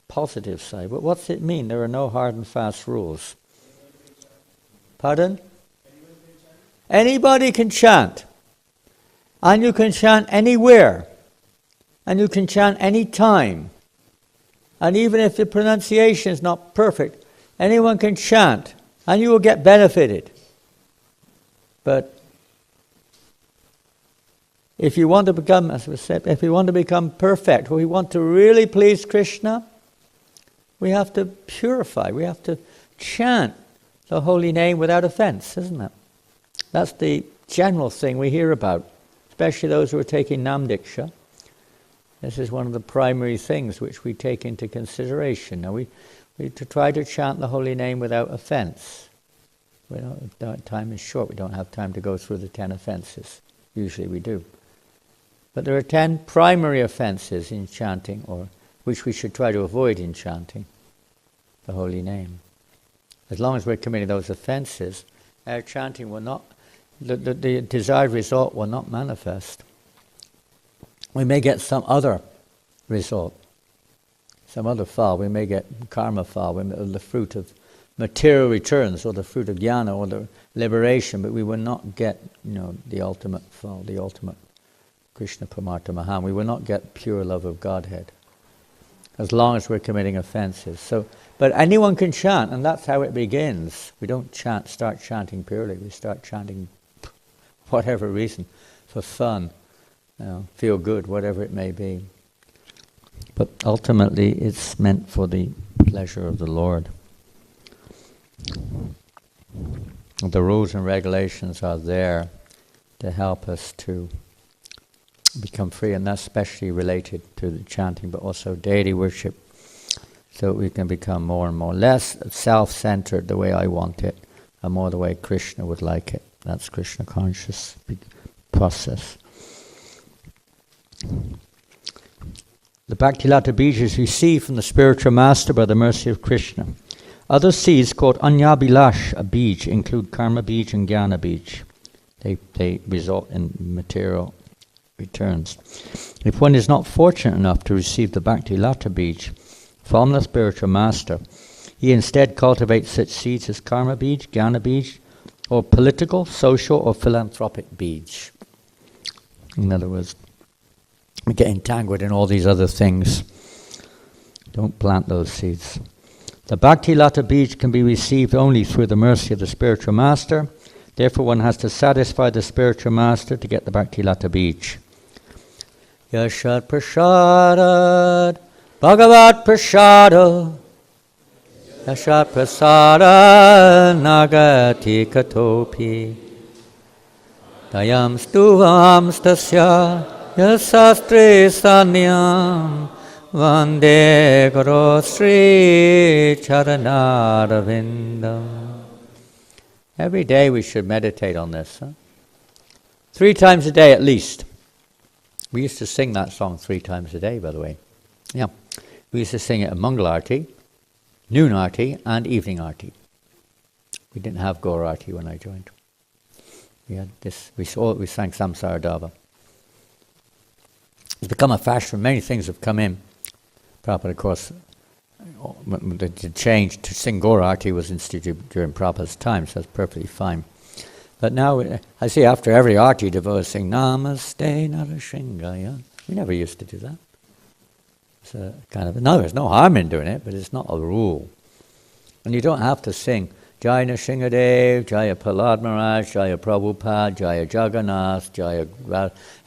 Speaker 2: positive side. But what's it mean? There are no hard and fast rules. Pardon? Anybody can chant. And you can chant anywhere. And you can chant any time. And even if the pronunciation is not perfect, anyone can chant. And you will get benefited. But if you want to become, as we said, if we want to become perfect, we want to really please Krishna, we have to purify, we have to chant the holy name without offense, isn't it? That's the general thing we hear about, especially those who are taking Nam Diksha. This is one of the primary things which we take into consideration. Now we to try to chant the holy name without offense. Time is short, we don't have time to go through the 10 offenses. Usually we do. But there are 10 primary offenses in chanting, or which we should try to avoid in chanting the holy name. As long as we're committing those offenses, our chanting will not, the desired result will not manifest. We may get some other result, some other fall. We may get karma fall, the fruit of material returns, or the fruit of jnana, or the liberation, but we will not get, the ultimate fall, the ultimate Krishna Paramartha Maham. We will not get pure love of Godhead, as long as we're committing offenses. But anyone can chant, and that's how it begins. We don't start chanting purely. We start chanting whatever reason, for fun, feel good, whatever it may be. But ultimately, it's meant for the pleasure of the Lord. The rules and regulations are there to help us to become free, and that's especially related to the chanting, but also deity worship, so that we can become more and more less self-centered the way I want it, and more the way Krishna would like it. That's Krishna conscious process. The Bhaktilata Bij is received from the spiritual master by the mercy of Krishna. Other seeds called Anyabhilash Bij include Karma Bij and Jnana Bij. They result in material returns. If one is not fortunate enough to receive the Bhaktilata Bij from the spiritual master, he instead cultivates such seeds as Karma Bij, Jnana Bij, or political, social, or philanthropic Bij. In other words, we get entangled in all these other things. Don't plant those seeds. The Bhaktilata Bij can be received only through the mercy of the spiritual master. Therefore, one has to satisfy the spiritual master to get the Bhaktilata Bij. Yashat Prashadat Bhagavat Prasada Yashat Prasada Nagati Katopi Dayam Stuvam Stasya Yasastre Sanyam Vande Guru Sri Charanarvindam. Every day we should meditate on this. 3 times a day at least. We used to sing that song 3 times a day, by the way. Yeah. We used to sing it at Mangal Arti, Noon Arti, and Evening Arti. We didn't have Gaur Arti when I joined. We had this. We sang Samsara Dava. It's become a fashion. Many things have come in. Prabhupada, of course, the change to sing Gaur Arti was instituted during Prabhupada's time, so that's perfectly fine. But now, I see after every Arti, devotees sing Namaste Narasingaya. We never used to do that. It's a kind of, no, there's no harm in doing it, but it's not a rule. And you don't have to sing Jaya Nrsingadev, Jaya Prahlad Maharaj, Jaya Prabhupada, Jaya Jagannath, Jaya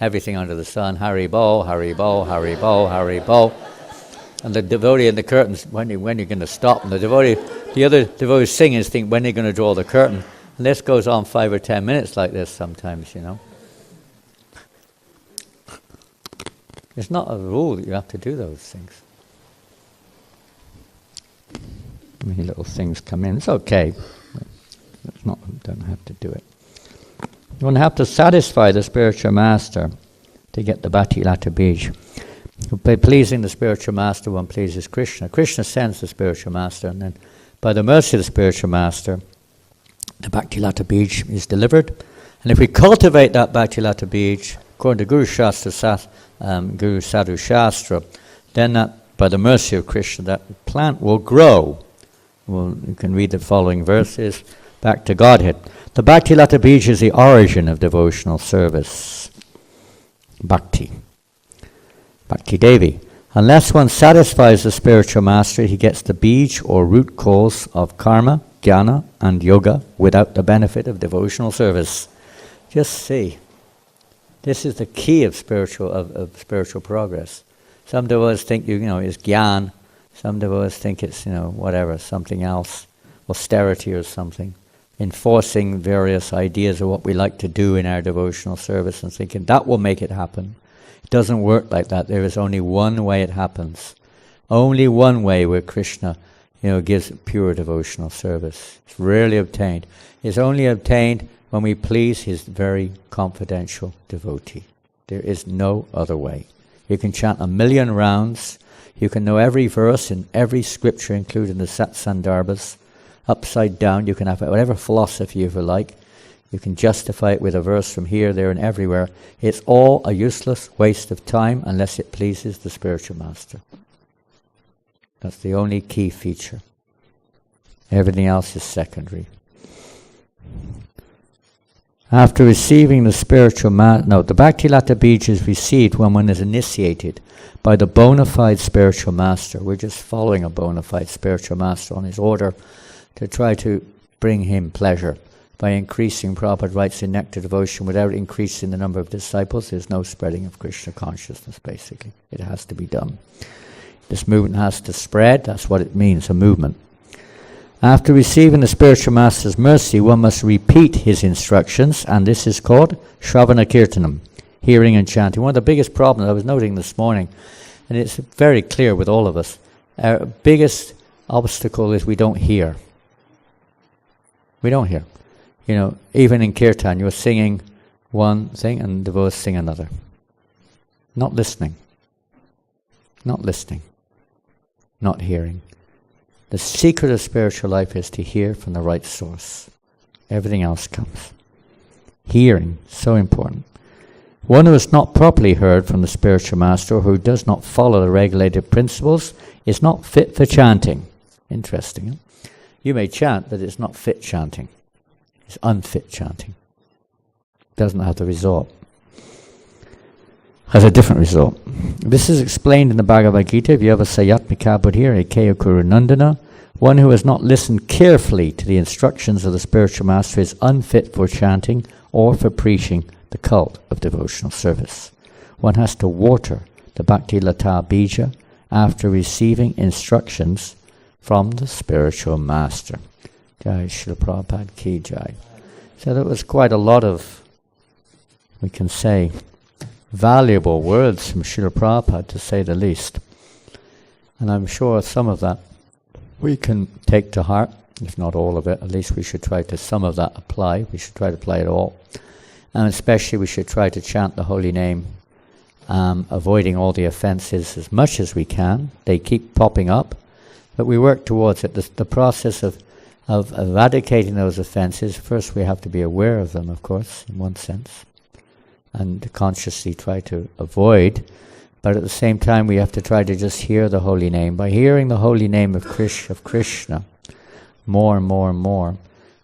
Speaker 2: everything under the sun, Hari Bol, Hari Bol, Hari Bol, Hari Bol. And the devotee in the curtains, when are you going to stop? And the other devotees singers think, when are you going to draw the curtain? And this goes on 5 or 10 minutes like this sometimes, you know. It's not a rule that you have to do those things. Many little things come in. It's okay. It's not, don't have to do it. You won't have to satisfy the spiritual master to get the Bhakti-lata Bij. By pleasing the spiritual master, one pleases Krishna. Krishna sends the spiritual master, and then by the mercy of the spiritual master, the Bhakti-lata Bij is delivered. And if we cultivate that Bhakti-lata Bij, according to Guru Sadhu Shastra, then that, by the mercy of Krishna, that plant will grow. Well, you can read the following verses back to Godhead. The Bhakti-lata Bij is the origin of devotional service. Bhakti. Bhakti Devi. Unless one satisfies the spiritual master, he gets the bij or root cause of karma, jnana and yoga without the benefit of devotional service. Just see. This is the key of spiritual progress. Some devotees think it's gyan. Some devotees think it's whatever, something else, austerity or something. Enforcing various ideas of what we like to do in our devotional service and thinking that will make it happen. It doesn't work like that. There is only one way it happens. Only one way where Krishna, gives pure devotional service. It's rarely obtained. It's only obtained when we please his very confidential devotee. There is no other way. You can chant 1,000,000 rounds. You can know every verse in every scripture, including the Satsandarbhas, upside down. You can have whatever philosophy you like. You can justify it with a verse from here, there, and everywhere. It's all a useless waste of time unless it pleases the spiritual master. That's the only key feature. Everything else is secondary. After receiving the spiritual the Bhakti-lata Bij is received when one is initiated by the bona fide spiritual master. We're just following a bona fide spiritual master on his order to try to bring him pleasure. By increasing, Prabhupada writes, in nectar devotion, without increasing the number of disciples, there's no spreading of Krishna consciousness, basically. It has to be done. This movement has to spread. That's what it means, a movement. After receiving the spiritual master's mercy, one must repeat his instructions, and this is called Shravana Kirtanam, hearing and chanting. One of the biggest problems I was noting this morning, and it's very clear with all of us, our biggest obstacle is we don't hear. We don't hear. Even in kirtan, you're singing one thing and the devotees sing another. Not listening. Not listening. Not hearing. The secret of spiritual life is to hear from the right source. Everything else comes. Hearing, so important. One who has not properly heard from the spiritual master, or who does not follow the regulated principles, is not fit for chanting. Interesting. Huh? You may chant, but it's not fit chanting. It's unfit chanting. Doesn't have the result. Has a different result. This is explained in the Bhagavad Gita. Vyavasayatmika buddhir ekeya kurunandana. One who has not listened carefully to the instructions of the spiritual master is unfit for chanting or for preaching the cult of devotional service. One has to water the Bhakti-lata Bija after receiving instructions from the spiritual master. Jai Srila Prabhupada Ki Jai. So there was quite a lot of, we can say, valuable words from Srila Prabhupada, to say the least. And I'm sure some of that we can take to heart, if not all of it. At least we should try to some of that apply. We should try to apply it all. And especially we should try to chant the holy name, avoiding all the offenses as much as we can. They keep popping up, but we work towards it. The process of eradicating those offenses, first we have to be aware of them, of course, in one sense, and consciously try to avoid. But at the same time, we have to try to just hear the holy name. By hearing the holy name of Krishna, more and more and more,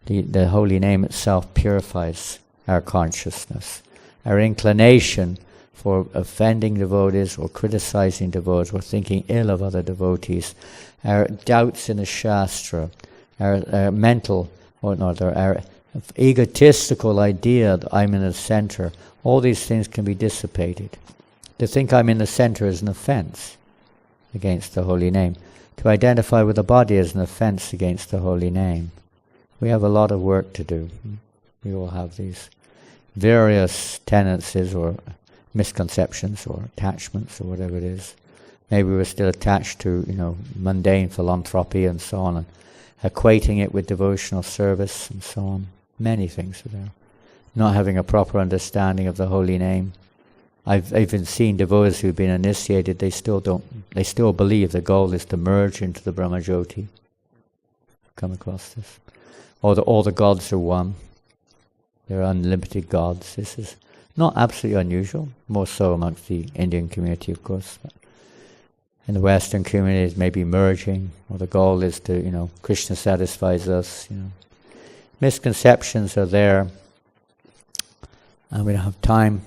Speaker 2: the holy name itself purifies our consciousness. Our inclination for offending devotees or criticizing devotees or thinking ill of other devotees, our doubts in the Shastra, our mental, our egotistical idea that I'm in the center, all these things can be dissipated. To think I'm in the center is an offense. against the holy name. To identify with the body as an offense against the holy name. We have a lot of work to do. We all have these various tendencies or misconceptions or attachments or whatever it is. Maybe we're still attached to, mundane philanthropy and so on, and equating it with devotional service and so on. Many things are there. Not having a proper understanding of the holy name. I've even seen devotees who've been initiated, they still believe the goal is to merge into the Brahmajyoti. Come across this. Or all the gods are one. They're unlimited gods. This is not absolutely unusual, more so amongst the Indian community, of course. But in the Western communities, maybe merging, or the goal is to, Krishna satisfies us. Misconceptions are there, and we don't have time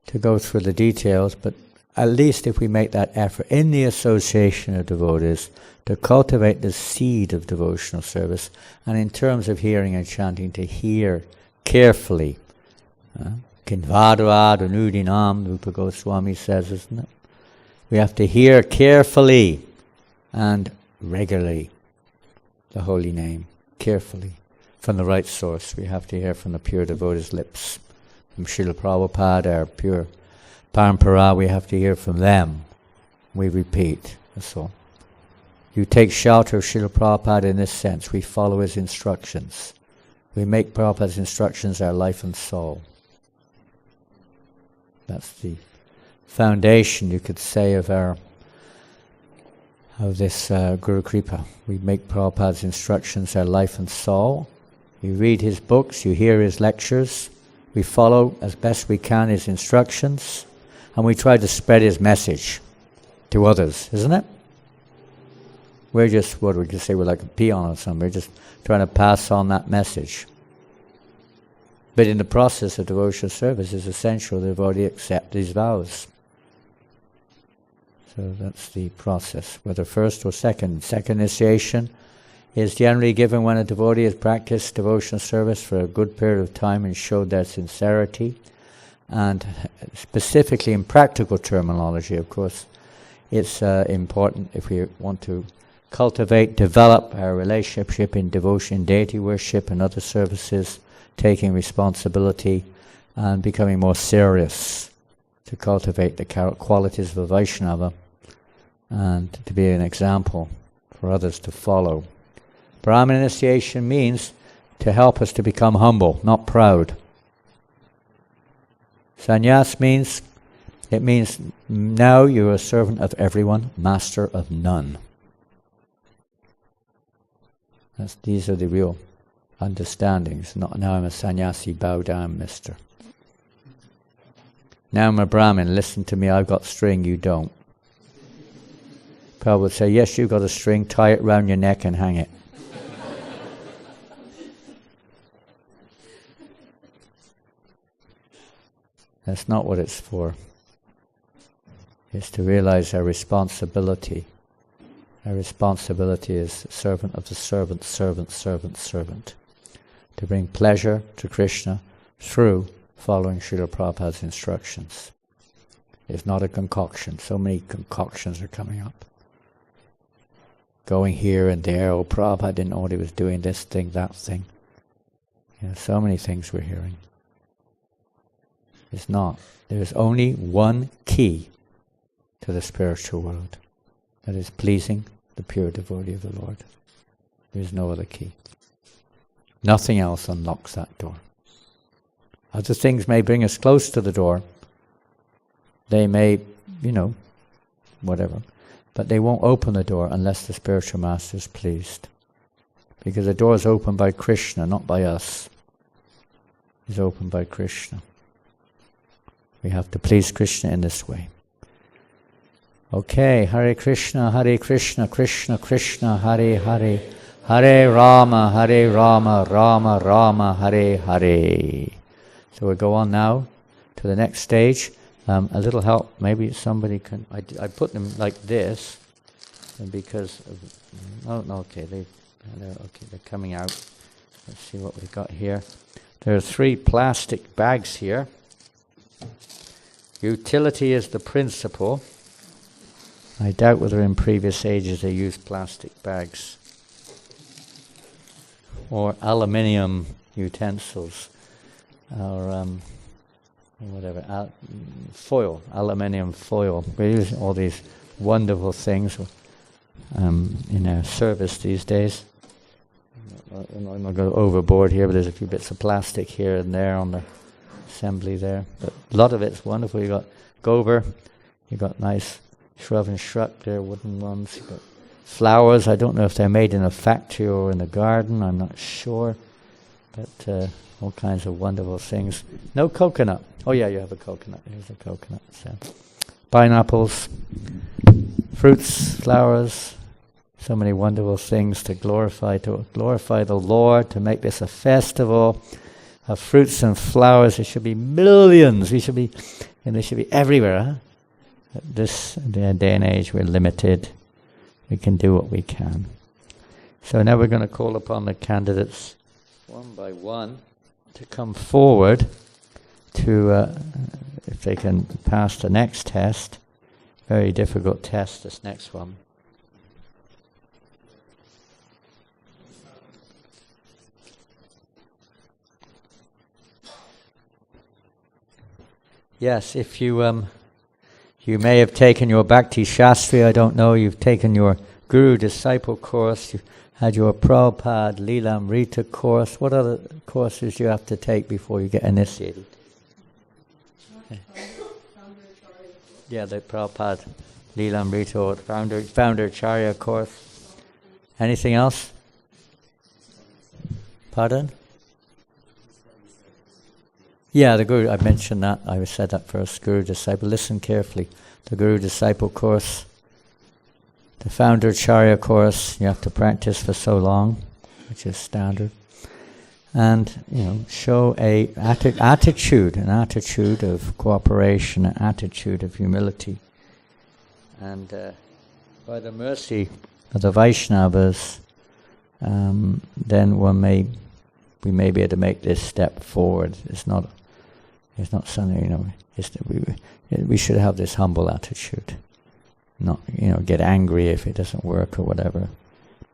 Speaker 2: to go through the details, but at least if we make that effort in the association of devotees to cultivate the seed of devotional service, and in terms of hearing and chanting, to hear carefully. Kinvadva Danudinam, Rupa Goswami says, isn't it? We have to hear carefully and regularly the holy name, carefully, from the right source. We have to hear from the pure devotee's lips. From Srila Prabhupada, our pure Parampara, we have to hear from them. We repeat, that's all. You take shelter of Srila Prabhupada in this sense. We follow his instructions. We make Prabhupada's instructions our life and soul. That's the foundation, you could say, of this Guru Kripa. We make Prabhupada's instructions our life and soul. You read his books, you hear his lectures. We follow as best we can his instructions, and we try to spread his message to others, isn't it? We're just, what we could say, we're like a peon or something. We're just trying to pass on that message. But in the process of devotional service, it's essential the devotee accept these vows. So that's the process, whether first or second. Second initiation is generally given when a devotee has practiced devotional service for a good period of time and showed their sincerity. And specifically in practical terminology, of course, it's important if we want to cultivate, develop our relationship in devotion, deity worship and other services, taking responsibility and becoming more serious to cultivate the qualities of a Vaishnava and to be an example for others to follow. Brahman initiation means to help us to become humble, not proud. Sannyas means now you're a servant of everyone, master of none. These are the real understandings. Not now I'm a sannyasi, bow down, mister. Now I'm a Brahmin, listen to me, I've got string, you don't. Prabhupada would say, yes, you've got a string, tie it round your neck and hang it. That's not what it's for. It's to realize our responsibility. Our responsibility is servant of the servant, servant, servant, servant. To bring pleasure to Krishna through following Srila Prabhupada's instructions. It's not a concoction. So many concoctions are coming up. Going here and there, oh, Prabhupada didn't know what he was doing, this thing, that thing. So many things we're hearing. It's not. There's only one key to the spiritual world. That is pleasing the pure devotee of the Lord. There is no other key. Nothing else unlocks that door. Other things may bring us close to the door. They may, whatever. But they won't open the door unless the spiritual master is pleased. Because the door is opened by Krishna, not by us. It's opened by Krishna. We have to please Krishna in this way. Okay, Hare Krishna, Krishna Krishna, Hare Hare, Hare Rama, Rama Rama, Hare Hare. So we'll go on now to the next stage. A little help, maybe somebody can. I put them like this, and because they're coming out. Let's see what we've got here. There are 3 plastic bags here. Utility is the principle. I doubt whether in previous ages they used plastic bags or aluminium utensils or whatever, foil, aluminium foil. We use all these wonderful things in our service these days. I'm not going to go overboard here, but there's a few bits of plastic here and there on the assembly there. But a lot of it's wonderful. You got gober, you got nice shrub and shrub there, wooden ones. You got flowers. I don't know if they're made in a factory or in a garden. I'm not sure. But all kinds of wonderful things. No coconut. Oh yeah, you have a coconut. Here's a coconut. So, pineapples, fruits, flowers. So many wonderful things to glorify the Lord, to make this a festival of fruits and flowers. There should be millions. They should be everywhere. Huh? At this day and age, we're limited. We can do what we can. So now we're going to call upon the candidates one by one to come forward to, if they can pass the next test. Very difficult test, this next one. Yes, if you may have taken your Bhakti Shastri, I don't know, you've taken your Guru Disciple course, you've had your Prabhupada Leelamrita course. What other courses do you have to take before you get initiated? Yeah, the Prabhupada Leelamrita or Founder-Acharya course. Anything else? Pardon? Yeah, the Guru, I mentioned that. I said that first, Guru Disciple. Listen carefully. The Guru Disciple course, the Founder-Acharya course, you have to practice for so long, which is standard. And, show an attitude of cooperation, an attitude of humility. And by the mercy of the Vaishnavas, then we may be able to make this step forward. It's not something, we should have this humble attitude. Not, get angry if it doesn't work or whatever.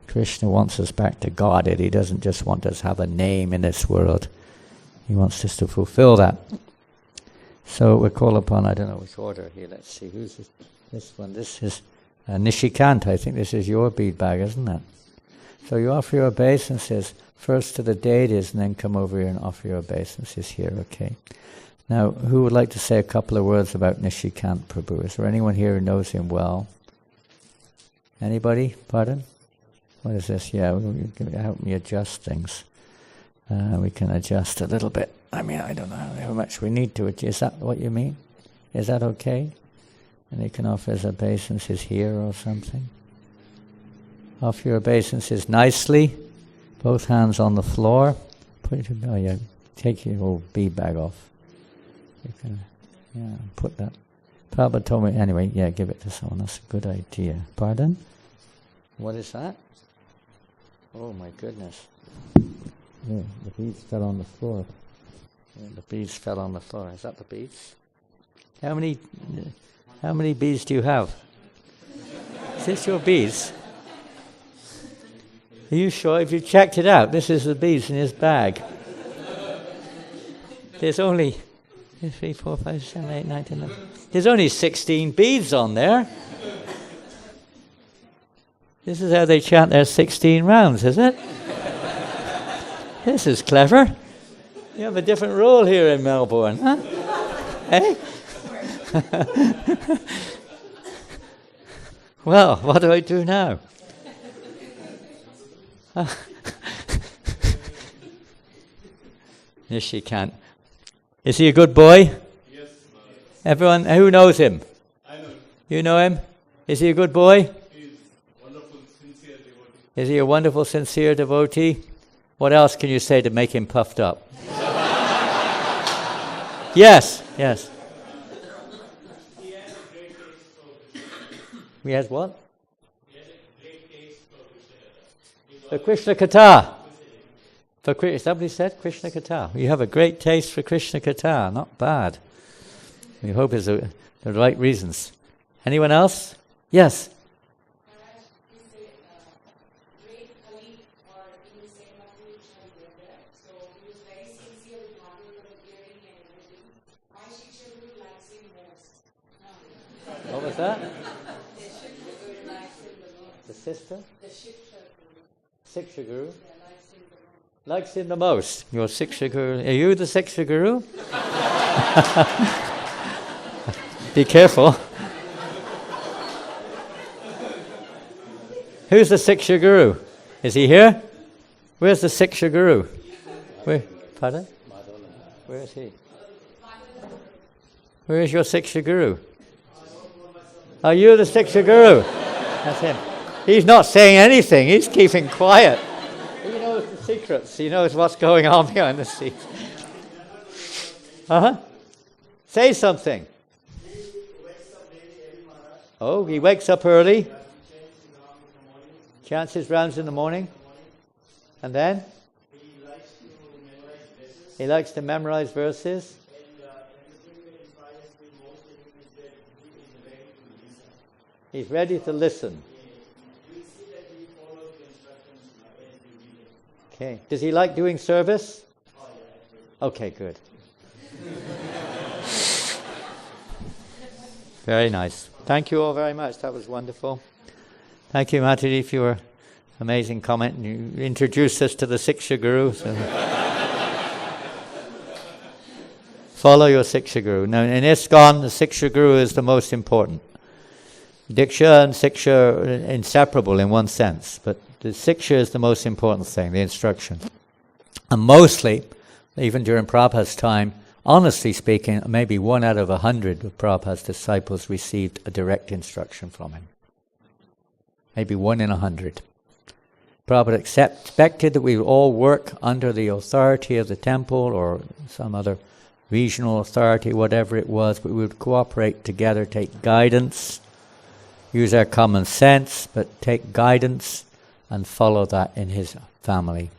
Speaker 2: Krishna wants us back to Godhead. He doesn't just want us to have a name in this world. He wants us to fulfill that. So we call upon, I don't know which order here, let's see, who's this one? This is Nishikant. I think this is your bead bag, isn't it? So you offer your obeisances first to the deities and then come over here and offer your obeisances here, okay? Now, who would like to say a couple of words about Nishikant Prabhu? Is there anyone here who knows him well? Anybody? Pardon? What is this? Yeah, help me adjust things. We can adjust a little bit. I don't know how much we need to adjust. Is that what you mean? Is that okay? And you can offer his obeisances here or something. Offer your obeisances nicely. Both hands on the floor. Take your old bead bag off. You can, put that. Prabhupada told me, anyway, give it to someone. That's a good idea. Pardon? What is that? Oh my goodness. Yeah, the beads fell on the floor. Yeah, the beads fell on the floor. Is that the beads? How many beads do you have? Is this your beads? Are you sure? If you checked it out, this is the beads in his bag. There's only 3, 4, 5, 7, 8, 9, 10, 11. There's only 16 beads on there. This is how they chant their 16 rounds, is it? This is clever. You have a different rule here in Melbourne, huh? Eh? Well, what do I do now? Nishikant. Is he a good boy?
Speaker 3: Yes.
Speaker 2: Everyone, who knows him?
Speaker 3: I know.
Speaker 2: You know him? Is he a good boy?
Speaker 3: He is wonderful, sincere devotee.
Speaker 2: Is he a wonderful, sincere devotee? What else can you say to make him puffed up? Yes.
Speaker 3: He has a great taste for Krishna.
Speaker 2: He has what?
Speaker 3: He has a great taste for Krishna.
Speaker 2: For Krishna Katha. Somebody said Krishna Katha. You have a great taste for Krishna Katha. Not bad. We hope it's the right reasons. Anyone else? Yes. What was that? The sister? Siksha Guru? Likes him the most. Your Siksha Guru. Are you the Siksha Guru? Be careful. Who's the Siksha Guru? Is he here? Where's the Siksha Guru? Where? Pardon? Where is he? Where is your Siksha Guru? Are you the Siksha Guru? That's him. He's not saying anything. He's keeping quiet. He knows the secrets. He knows what's going on behind the scenes. Say something. Oh, he wakes up early. Chants his rounds in the morning. And then? He likes to memorize verses. He's ready to listen. Okay. Does he like doing service? Okay, good. Very nice. Thank you all very much. That was wonderful. Thank you, Mataji, for your amazing comment. You introduced us to the Siksha Guru. So follow your Siksha Guru. Now, in ISKCON, the Siksha Guru is the most important. Diksha and Siksha are inseparable in one sense, but the Siksha is the most important thing, the instruction. And mostly, even during Prabhupada's time, honestly speaking, maybe 1 out of 100 of Prabhupada's disciples received a direct instruction from him. Maybe 1 in 100. Prabhupada expected that we would all work under the authority of the temple or some other regional authority, whatever it was, but we would cooperate together, take guidance, use our common sense, but take guidance and follow that in his family.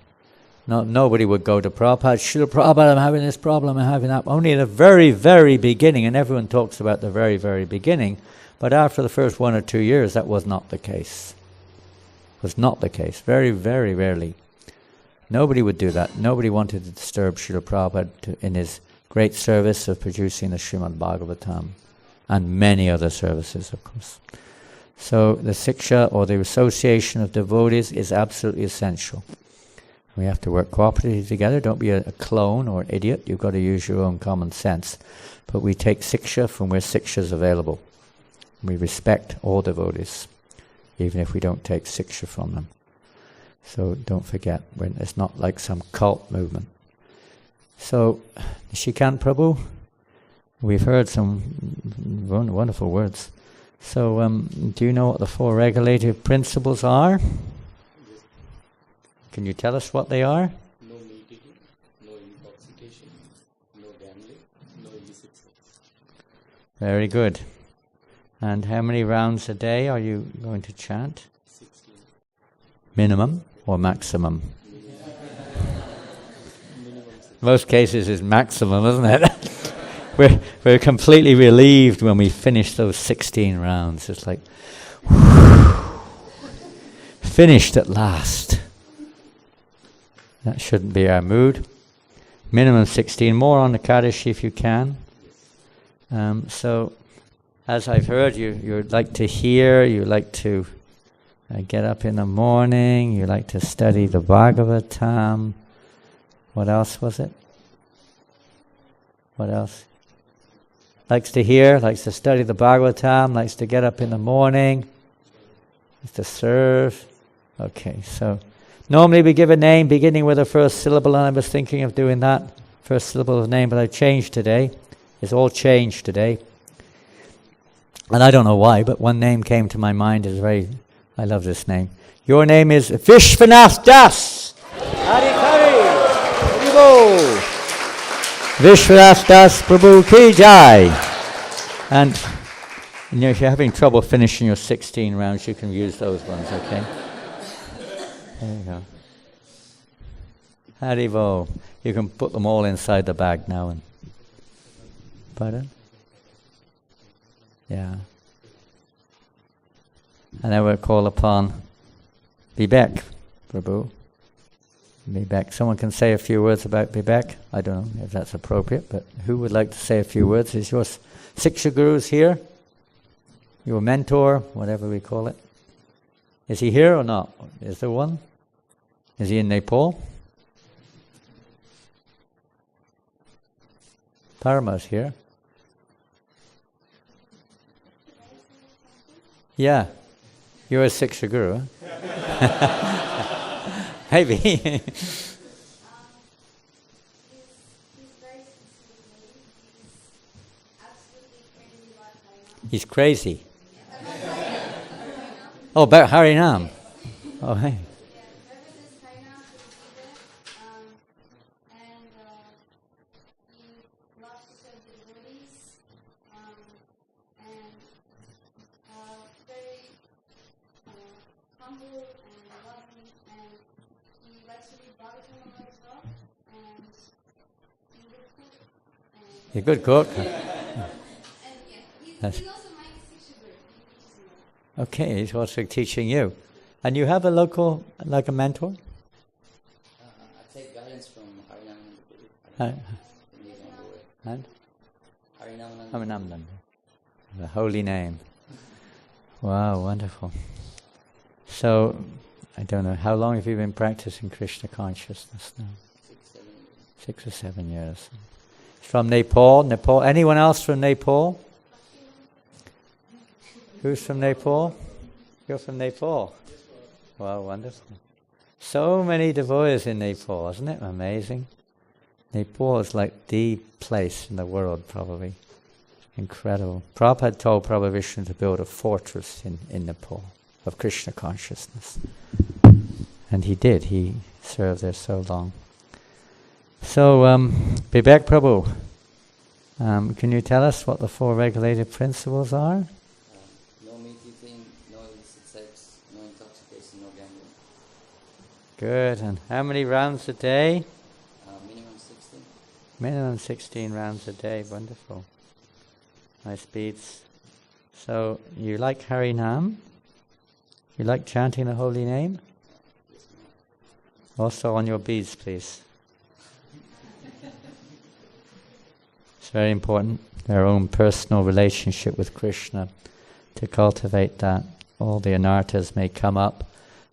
Speaker 2: Nobody would go to Prabhupada, Srila Prabhupada, I'm having this problem, I'm having that. Only in the very, very beginning, and everyone talks about the very, very beginning, but after the first 1 or 2 years, that was not the case. It was not the case. Very, very rarely. Nobody would do that. Nobody wanted to disturb Srila Prabhupada in his great service of producing the Śrīmad Bhāgavatam and many other services, of course. So the Siksha, or the association of devotees, is absolutely essential. We have to work cooperatively together. Don't be a clone or idiot. You've got to use your own common sense. But we take Siksha from where Siksha is available. We respect all devotees, even if we don't take Siksha from them. So don't forget, it's not like some cult movement. So, Nishikant Prabhu, we've heard some wonderful words. So, do you know what the 4 regulative principles are? Can you tell us what they are?
Speaker 5: No meat eating, no intoxication, no gambling, no illicit sex.
Speaker 2: Very good. And how many rounds a day are you going to chant?
Speaker 5: 16.
Speaker 2: Minimum or maximum? Most cases is maximum, isn't it? We're completely relieved when we finish those 16 rounds. It's like, whew, finished at last. That shouldn't be our mood. Minimum 16, more on the Kadashi if you can. So, as I've heard, you like to hear, you like to get up in the morning, you like to study the Bhagavatam. What else was it? What else? Likes to hear, likes to study the Bhagavatam, likes to get up in the morning, likes to serve. Okay, so normally we give a name beginning with the first syllable, and I was thinking of doing that, first syllable of the name, but I changed today. It's all changed today. And I don't know why, but one name came to my mind. I love this name. Your name is Vishwanath Das. Hare Hare. Vishwanath Das Prabhu Ki Jai. And if you're having trouble finishing your 16 rounds, you can use those ones, okay? There you go. Haribo. You can put them all inside the bag now. And pardon? Yeah. And then we'll call upon Vivek, Prabhu. Vivek. Someone can say a few words about Vivek. I don't know if that's appropriate, but who would like to say a few words? Is your Siksha Guru's here? Your mentor, whatever we call it. Is he here or not? Is there one? Is he in Nepal? Parama's here. Yeah. You're a Siksha Guru, huh? Maybe.
Speaker 4: He's very absolutely crazy about Harinam.
Speaker 2: He's crazy. Oh, about Harinam. Oh, hey.
Speaker 4: Yeah, wherever there's Harinam, he'll be there. And he loves to serve the devotees. And very humble and loving. And he likes to read Bhagavatam a lot as well. And he's a good cook. And
Speaker 2: You're a good cook.
Speaker 4: And yeah, he's also my Siksha Guru. He teaches me a lot.
Speaker 2: Okay, he's also teaching you. And you have a local, like a mentor?
Speaker 5: I take guidance from Harinam
Speaker 2: Uh,
Speaker 5: and
Speaker 2: and?
Speaker 5: Harinam.
Speaker 2: Harinam. The holy name. Wow, wonderful. So, I don't know, how long have you been practicing Krishna consciousness now? 6 or 7 years. From Nepal. Anyone else from Nepal? Who's from Nepal? You're from Nepal? Wow, wonderful. So many devotees in Nepal, isn't it amazing? Nepal is like the place in the world, probably. Incredible. Prabhupada told Prabhu Vishnu to build a fortress in Nepal of Krishna consciousness. And he did. He served there so long. So, Vivek Prabhu, can you tell us what the 4 regulated principles are?
Speaker 5: No meat eating, no illicit sex, no intoxication, no gambling.
Speaker 2: Good. And how many rounds a day?
Speaker 5: Minimum 16.
Speaker 2: Minimum 16 rounds a day. Wonderful. Nice beats. So, you like Harinam? You like chanting the holy name? Also on your beads, please. It's very important, their own personal relationship with Krishna, to cultivate that. All the anarthas may come up,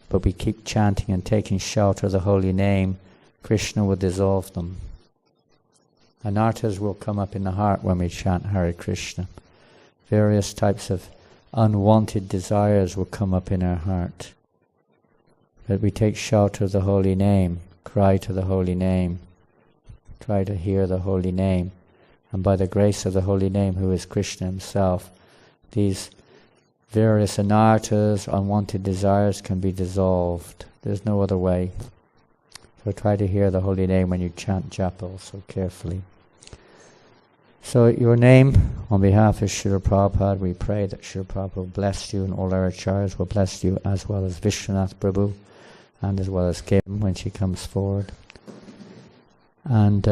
Speaker 2: but we keep chanting and taking shelter of the holy name, Krishna will dissolve them. Anarthas will come up in the heart when we chant Hare Krishna. Various types of unwanted desires will come up in our heart. But we take shelter of the holy name, cry to the holy name, try to hear the holy name. And by the grace of the holy name, who is Krishna himself, these various anarthas, unwanted desires can be dissolved. There's no other way. So try to hear the holy name when you chant japa also carefully. So your name, on behalf of Srila Prabhupada, we pray that Srila Prabhupada will bless you and all our acharyas will bless you, as well as Vishwanath Prabhu, and as well as Kim when she comes forward. And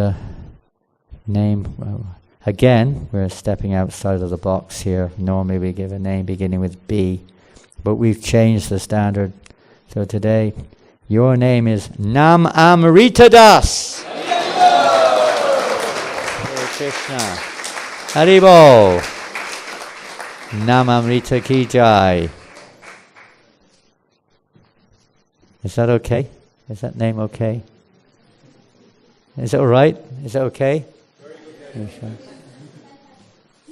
Speaker 2: name, well, again, we're stepping outside of the box here. Normally we give a name beginning with B, but we've changed the standard. So today, your name is Nam Amrita Das. Hare Krishna. Haribol. Nam Amrita Ki Jai. Is that okay? Is that name okay? Is it all right? Is it okay? Sure.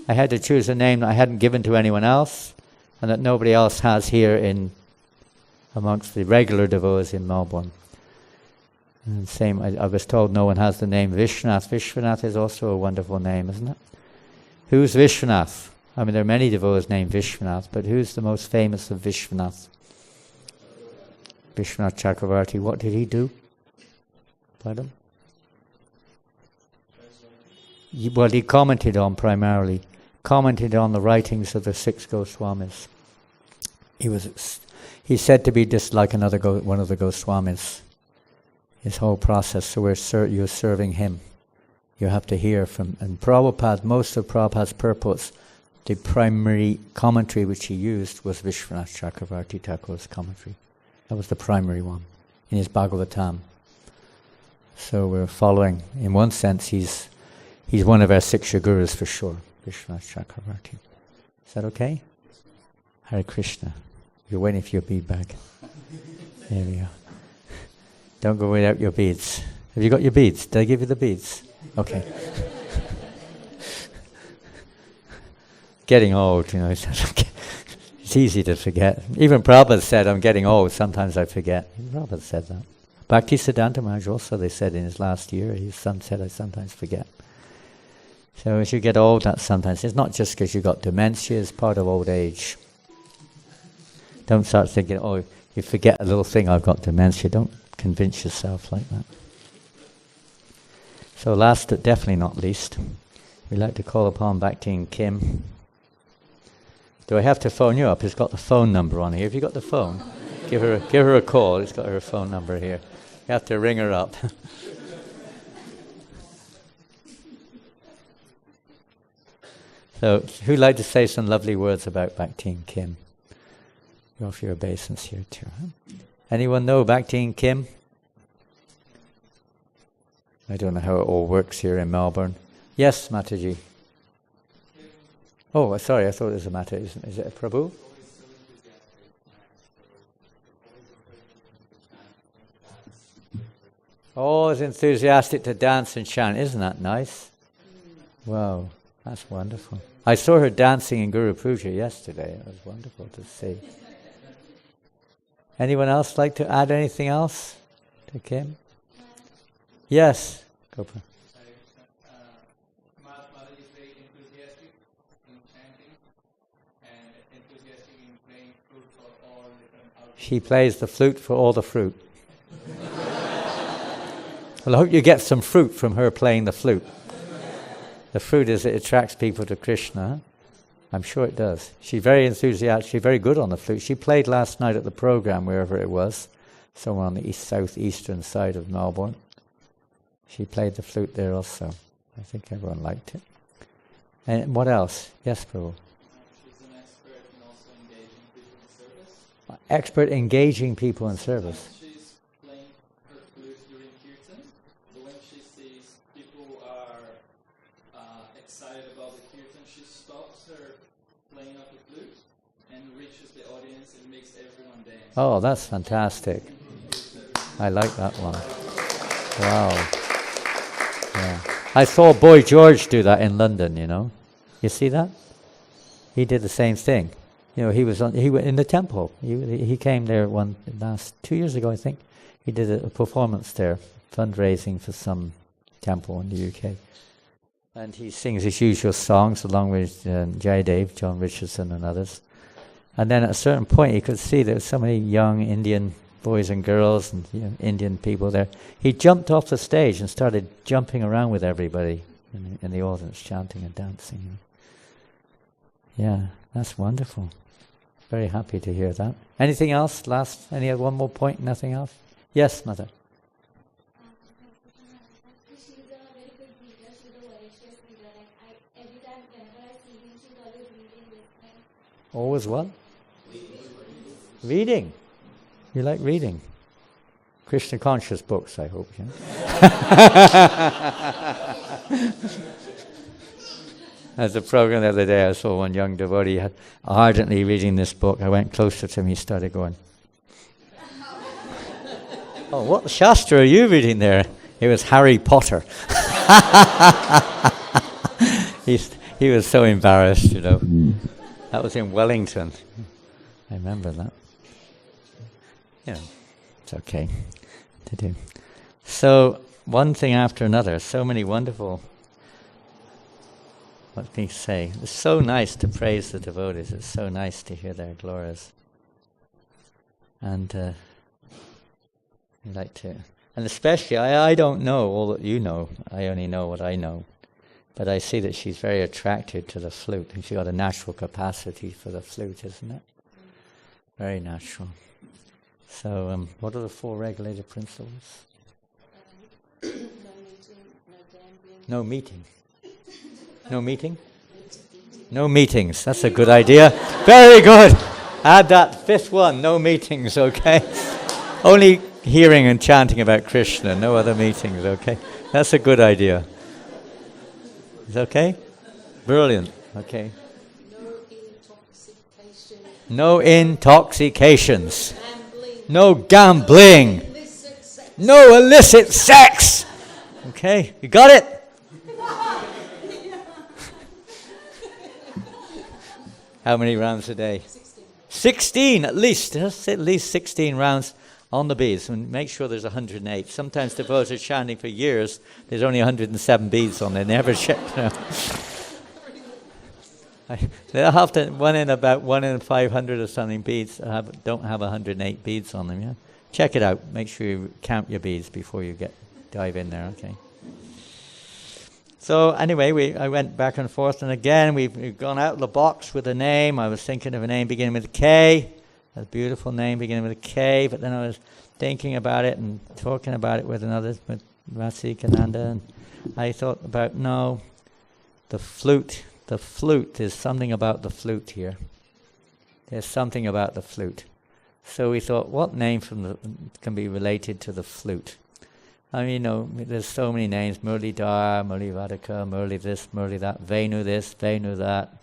Speaker 2: I had to choose a name that I hadn't given to anyone else, and that nobody else has here in amongst the regular devotees in Melbourne. And same, I was told no one has the name Vishwanath. Vishwanath is also a wonderful name, isn't it? Who's Vishwanath? I mean, there are many devotees named Vishwanath, but who's the most famous of Vishwanath? Vishwanath Chakravarti. What did he do? Pardon? Well, he commented on the writings of the 6 Goswamis. He's said to be just like one of the Goswamis. His whole process. So you're serving him. You have to hear from, and Prabhupada. Most of Prabhupada's purports the primary commentary which he used was Vishwanath Chakravarti Thakur's commentary. That was the primary one in his Bhagavatam. So we're following, in one sense, he's one of our Siksha gurus for sure, Vishwanath Chakravarti. Is that okay? Hare Krishna. You're waiting for your bead bag. There we go. Don't go without your beads. Have you got your beads? Did I give you the beads? Okay. Getting old, you know, it's easy to forget. Even Prabhupada said, I'm getting old, sometimes I forget. Prabhupada said that. Bhaktisiddhanta Maharaj also, they said in his last year, his son said, I sometimes forget. So as you get old, that sometimes, it's not just because you got dementia, it's part of old age. Don't start thinking, oh, you forget a little thing, I've got dementia. Don't convince yourself like that. So last but definitely not least, we'd like to call upon Bhakti Kim. Do I have to phone you up? It's got the phone number on here. Have you got the phone? Give her a call. It's got her phone number here. You have to ring her up. So, who'd like to say some lovely words about Bhakti Kim? You offer your obeisance here too. Huh? Anyone know Bhakti Kim? I don't know how it all works here in Melbourne. Yes, Mataji. Oh, sorry, I thought it was a Mata. Is it a Prabhu? Always enthusiastic to dance and chant. Isn't that nice? Wow, that's wonderful. I saw her dancing in Guru Puja yesterday. It was wonderful to see. Anyone else like to add anything else to Kim? Yes, Gopal.
Speaker 3: Mother is very enthusiastic in chanting and enthusiastic in playing flute for all different outfits.
Speaker 2: She plays the flute for all the fruit. Well, I hope you get some fruit from her playing the flute. The fruit is it attracts people to Krishna. I'm sure it does. She's very enthusiastic. She's very good on the flute. She played last night at the program, wherever it was, somewhere on the southeastern side of Melbourne. She played the flute there also. I think everyone liked it. And what else? Yes, Prabhu.
Speaker 3: She's an expert in also engaging people in service.
Speaker 2: Expert engaging people in service.
Speaker 3: She's playing her flute during kirtan, but when she sees people are excited about the kirtan, she stops her playing of the flute and reaches the audience and makes everyone dance.
Speaker 2: Oh, that's fantastic. I like that one. Wow. Yeah. I saw Boy George do that in London, you know. You see that? He did the same thing. You know, he was in the temple. He came there 2 years ago, I think. He did a performance there, fundraising for some temple in the UK. And he sings his usual songs along with Jayadev, John Richardson and others. And then at a certain point he could see there were so many young Indian boys and girls and Indian people there. He jumped off the stage and started jumping around with everybody in the audience, chanting and dancing. Yeah, that's wonderful. Very happy to hear that. Anything else? One more point? Nothing else? Yes, Mother.
Speaker 6: She's a very good reader. She's a voracious reader. Every time, whenever I see him, she's always reading with me.
Speaker 2: Always what? Reading. You like reading? Krishna conscious books, I hope. Yeah? At the program the other day, I saw one young devotee ardently reading this book. I went closer to him, he started going, oh, what Shastra are you reading there? It was Harry Potter. He was so embarrassed, you know. That was in Wellington. I remember that. Yeah, it's okay to do. So, one thing after another, so many wonderful, what can you say? It's so nice to praise the devotees. It's so nice to hear their glories. And I'd like to, and especially, I don't know all that you know. I only know what I know. But I see that she's very attracted to the flute. And she's got a natural capacity for the flute, isn't it? Very natural. So, what are the 4 regulated principles? No meeting. No meeting? No meetings. That's a good idea. Very good. Add that fifth one. No meetings, okay? Only hearing and chanting about Krishna. No other meetings, okay? That's a good idea. Is that okay? Brilliant. Okay. No intoxications. No gambling. No illicit sex. Okay, you got it? How many rounds a day? 16 at least. That's at least 16 rounds on the beads. And make sure there's 108. Sometimes devotees are chanting for years. There's only 107 beads on there. Never check. They'll have to, one in 500 or something beads don't have 108 beads on them. Yeah, check it out. Make sure you count your beads before you dive in there. Okay. So anyway, I went back and forth, and again we've gone out of the box with a name. I was thinking of a name beginning with a K, a beautiful name beginning with a K. But then I was thinking about it and talking about it with Janananda, and I thought about the flute. The flute, there's something about the flute here. There's something about the flute. So we thought, what name can be related to the flute? I mean, there's so many names: Murlidhar, Murlivadaka, Murli this, Murli that, Venu this, Venu that,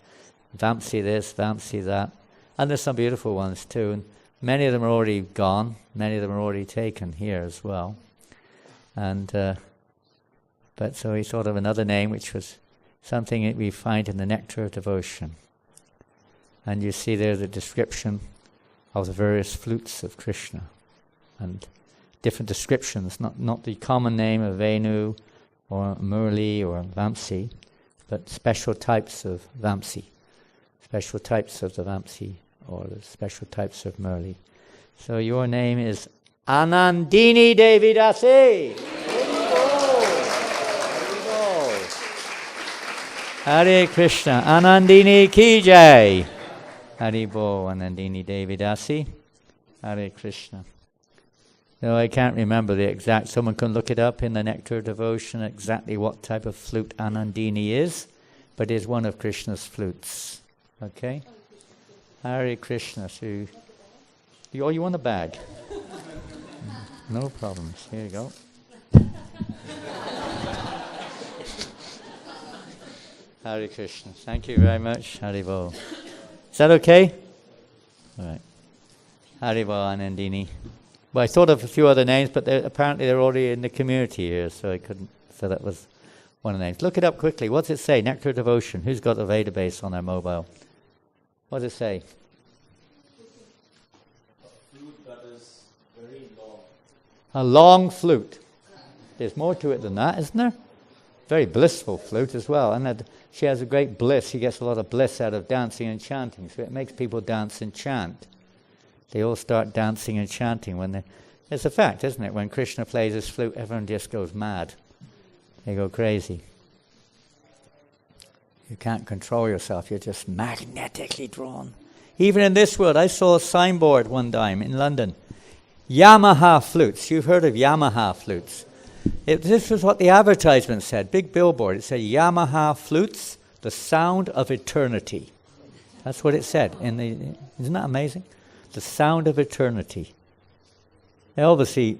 Speaker 2: Vamsi this, Vamsi that. And there's some beautiful ones too. And many of them are already gone. Many of them are already taken here as well. And but so we thought of another name, which was something that we find in the Nectar of Devotion. And you see there the description of the various flutes of Krishna. And different descriptions, not the common name of Venu or Murli or Vamsi, but special types of Vamsi, special types of the Vamsi or the special types of Murli. So your name is Anandini Devi Dasi. Hare Krishna, Anandini ki jai. Hare Bo, Anandini Devi Dasi. Hare Krishna. No, I can't remember the exact. Someone can look it up in the Nectar of Devotion exactly what type of flute Anandini is, but it's one of Krishna's flutes. Okay? Hare Krishna. So, you want a bag? No problems. Here you go. Hare Krishna. Thank you very much. Haribo. Is that okay? All right. Haribo Anandini. Well, I thought of a few other names, but apparently they're already in the community here, so I couldn't. So that was one of the names. Look it up quickly. What's it say? Nectar of Devotion. Who's got the database on their mobile? What does it say?
Speaker 3: A flute that is very long.
Speaker 2: A long flute. There's more to it than that, isn't there? Very blissful flute as well, and she has a great bliss. She gets a lot of bliss out of dancing and chanting, so it makes people dance and chant. They all start dancing and chanting when it's a fact, isn't it? When Krishna plays his flute, everyone just goes mad. They go crazy. You can't control yourself. You're just magnetically drawn. Even in this world, I saw a signboard one time in London. Yamaha flutes. You've heard of Yamaha flutes. This was what the advertisement said. Big billboard. It said, Yamaha flutes, the sound of eternity. That's what it said. Isn't that amazing? The sound of eternity. They obviously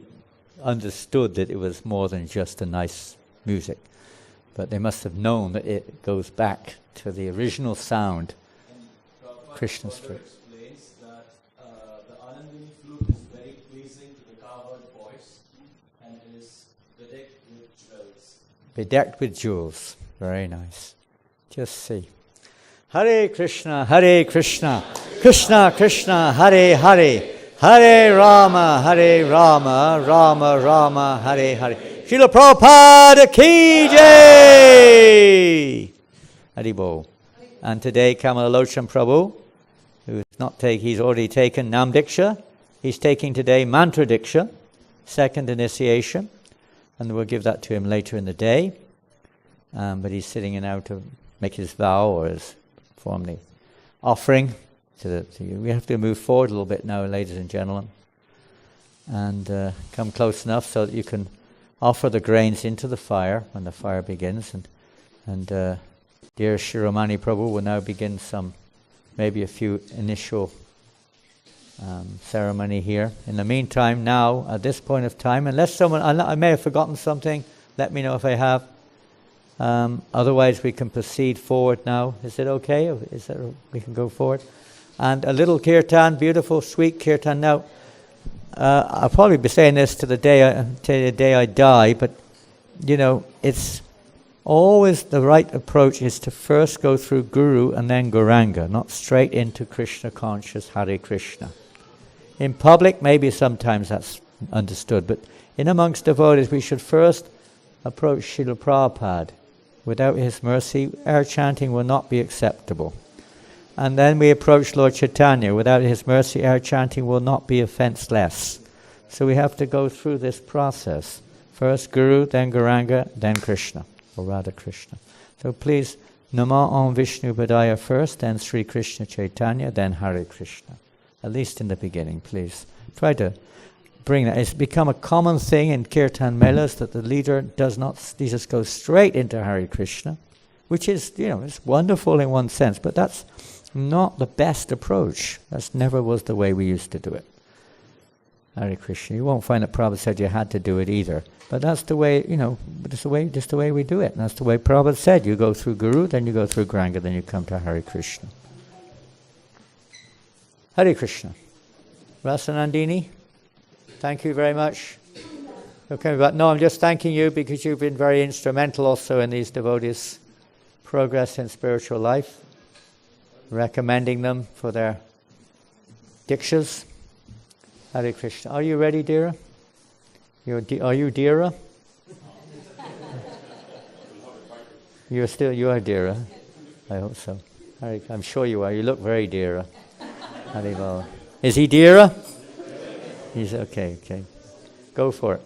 Speaker 2: understood that it was more than just a nice music, but they must have known that it goes back to the original sound. Krishna's flute.
Speaker 3: Explains that the Anandini flute is very pleasing to the cowherd voice and is bedecked with jewels.
Speaker 2: Bedecked with jewels. Very nice. Just see. Hare Krishna, Hare Krishna, Krishna Krishna, Hare Hare, Hare Rama, Rama Rama, Hare Hare. Srila Prabhupada ki jai! Haribo. And today Kamalalochana Prabhu, he's already taken Nam Diksha. He's taking today Mantra Diksha, second initiation, and we'll give that to him later in the day. But he's sitting now to make his vow or his formally offering. We have to move forward a little bit now, ladies and gentlemen, and come close enough so that you can offer the grains into the fire when the fire begins, and Dear Shiromani Prabhu will now begin maybe a few initial ceremony here. In the meantime, now, at this point of time, unless I may have forgotten something, let me know if I have. Otherwise, we can proceed forward now. Is it okay? We can go forward? And a little kirtan, beautiful, sweet kirtan. Now, I'll probably be saying this till the day I die, but, it's always the right approach is to first go through Guru and then Gauranga, not straight into Krishna conscious Hare Krishna. In public, maybe sometimes that's understood, but in amongst devotees, we should first approach Srila Prabhupada. Without his mercy, our chanting will not be acceptable. And then we approach Lord Chaitanya. Without his mercy, our chanting will not be offenseless. So we have to go through this process. First Guru, then Gauranga, then Krishna, or Radha Krishna. So please, Namo Om Vishnu Padaya first, then Sri Krishna Chaitanya, then Hare Krishna. At least in the beginning, please. Try to bring that. It's become a common thing in Kirtan Melas that the leader he just goes straight into Hare Krishna, which is, it's wonderful in one sense, but that's not the best approach. That never was the way we used to do it. Hare Krishna. You won't find that Prabhupada said you had to do it either. But that's the way, just the way we do it. And that's the way Prabhupada said. You go through Guru, then you go through Gauranga, then you come to Hare Krishna. Hare Krishna. Rasanandini, thank you very much. Okay, but no, I'm just thanking you because you've been very instrumental also in these devotees' progress in spiritual life, recommending them for their dikshas. Hare Krishna. Are you ready, Dheera? Are you Dheera? You are Dheera. I hope so. I'm sure you are. You look very Dheera. Harival. Is he Dheera? He's okay. Go for it.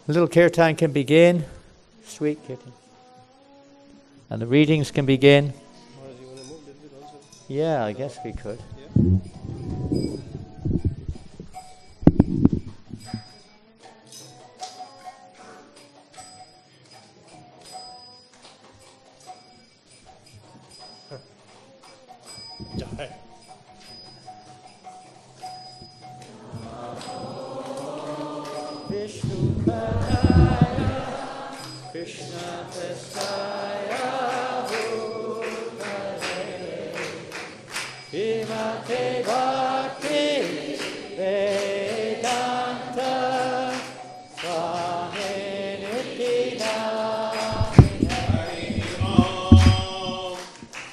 Speaker 2: A little kirtan can begin. Sweet kirtan. And the readings can begin. Yeah, I guess we could. Vishnu Padaya, Krishna Prasthaya Bhutale, Vimate Bhakti Vedanta Swami Nityanamine. Hari Om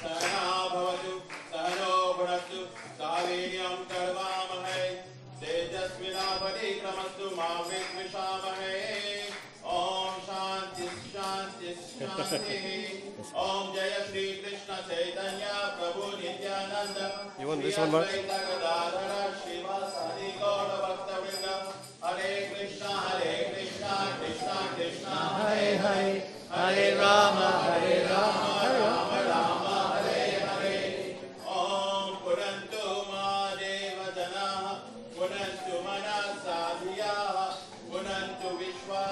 Speaker 2: Sahana Bhavatu Sahano Bhunaktu Saviryam Karvamahe Tejasvinavadi Kramastu Ma Vidvishamahe. Om Shanti Shanti Shanti. Om Jaya Shri Krishna Chaitanya Prabhu Nityananda. You want this one, Mark? Hare Krishna, Krishna Krishna, Hare Hare, Hare Rama, Rama Rama, Hare Hare. Om Purantu Mahadeva Janaha, Purantu Manasadhiyaha, Purantu Vishwa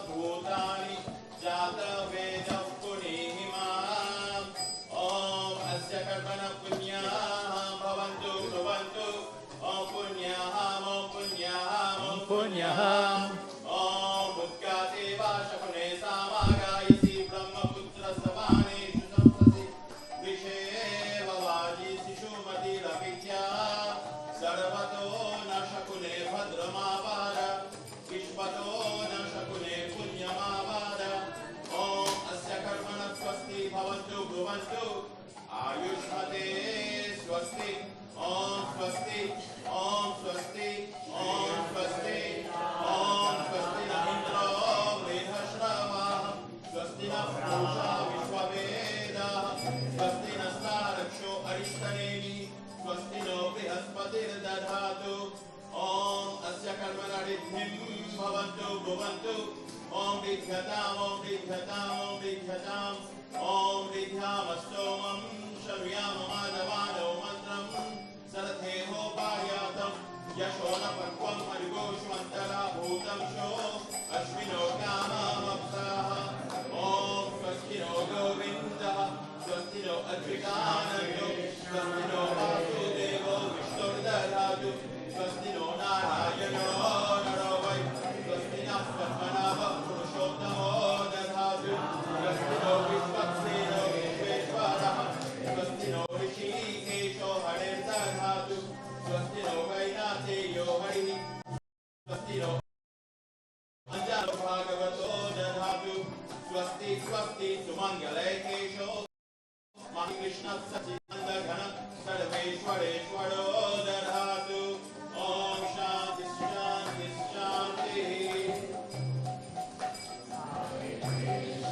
Speaker 2: Bhutani, Jata Veda Punihima. Om Asya Karmana Punyaham Bhavantu Bhavantu. Om Punyaham, Om Punyaham, Om Punyaham. Om Bhutkati Vashakune Samagayasi Brahmaputra Savani Shusamsasi Vishe Vavaji Sishumati Ravidya Sarvato Nashakune Bhadramavada Vishvato Nashakune Punyamavada. Om Asya Karmana Swasti Bhavantu Bhuvantu Ayushmate Swasti. Om Swasti, Om Swasti, Om Swasti, Om Swasti na Indra Vedhashrava, Swasti na Purusha Vishwaveda, Swasti na Staraksho Arishtaneni, Swasti no Brihaspati Dadhatu. Om Asya Karmana Riddhim Bhavantu Bhuvantu. Om Vidhyatam, Om Vidhyatam, Om Vidhyatam, Om Vidhyam Shavyam Madhavano Mantram. Sarathe Payatam Yashona Parkvam Harigoshamantara Bhutam Sho Ashvino Kama Mapsaha. Om Swasti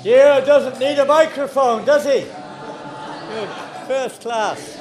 Speaker 2: Gio doesn't need a microphone, does he? Good. First class.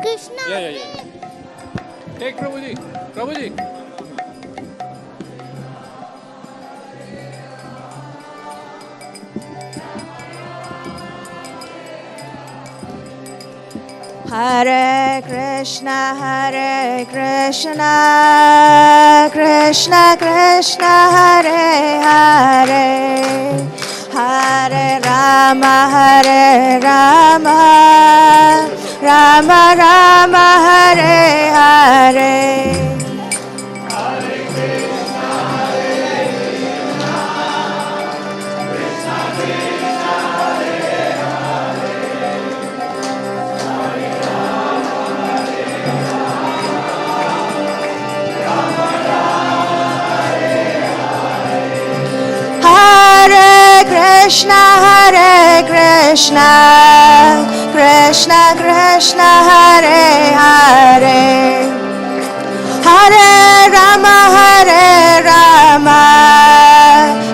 Speaker 6: Krishna.
Speaker 7: Yeah. Take Prabhuji. Prabhuji.
Speaker 1: Hare Krishna, Krishna Krishna, Hare Hare, Hare Rama, Rama Rama, Hare Hare. Krishna, Krishna Krishna, Hare Hare, Hare Rama,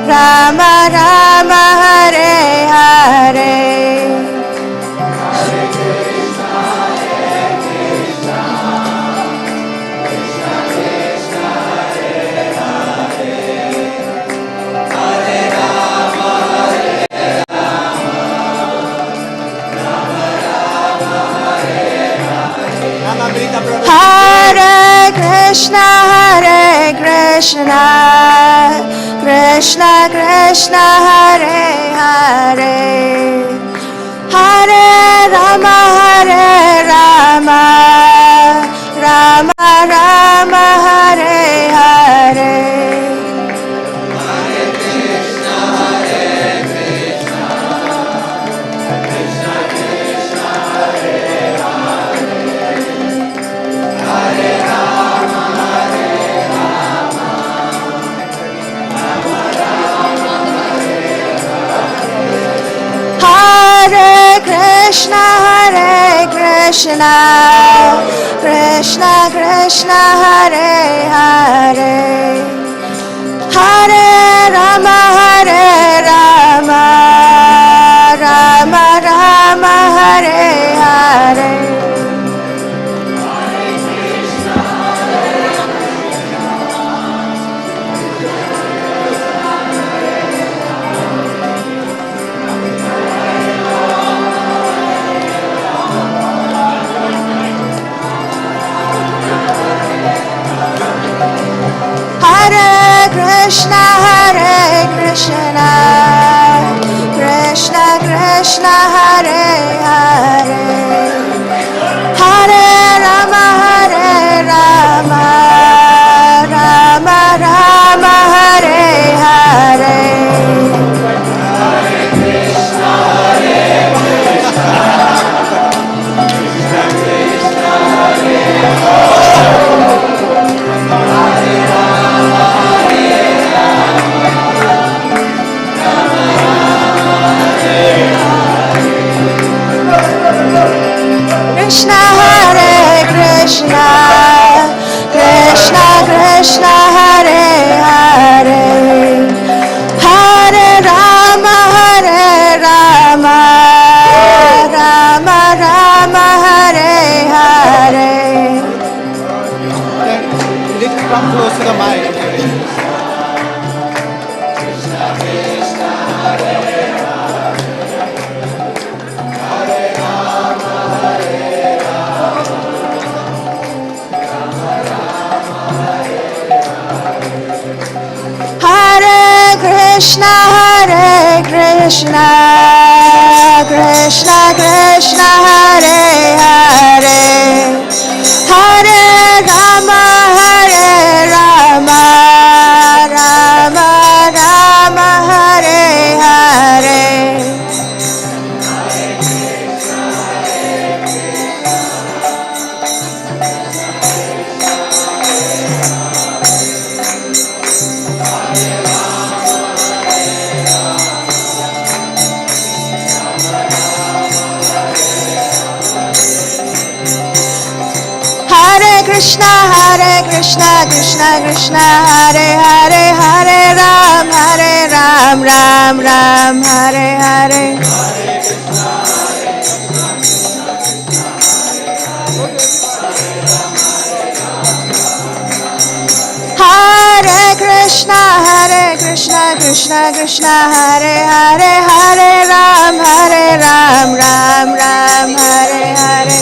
Speaker 1: Rama Rama, Hare Hare. Hare Krishna, Krishna Krishna, Hare Hare, Hare Rama, Rama Rama, Hare Hare. Krishna, Krishna Krishna, Hare Hare, Hare Rama, Rama Rama, Hare Hare. Krishna, Krishna Krishna, Hare Hare, Hare Rama, Rama Rama, Hare Hare. Krishna, Krishna Krishna, Hare Hare, Hare Rama, Rama Rama, Hare Hare.
Speaker 8: Let's come close to the mic.
Speaker 1: Krishna, Krishna Krishna, Hare Hare, Hare Rama, Rama Rama, Hare Hare. Krishna, Krishna Krishna, Hare Hare, Hare Ram, Ram Ram, Hare Hare. Krishna Krishna Hare Hare Hare Ram Ram Ram Hare Hare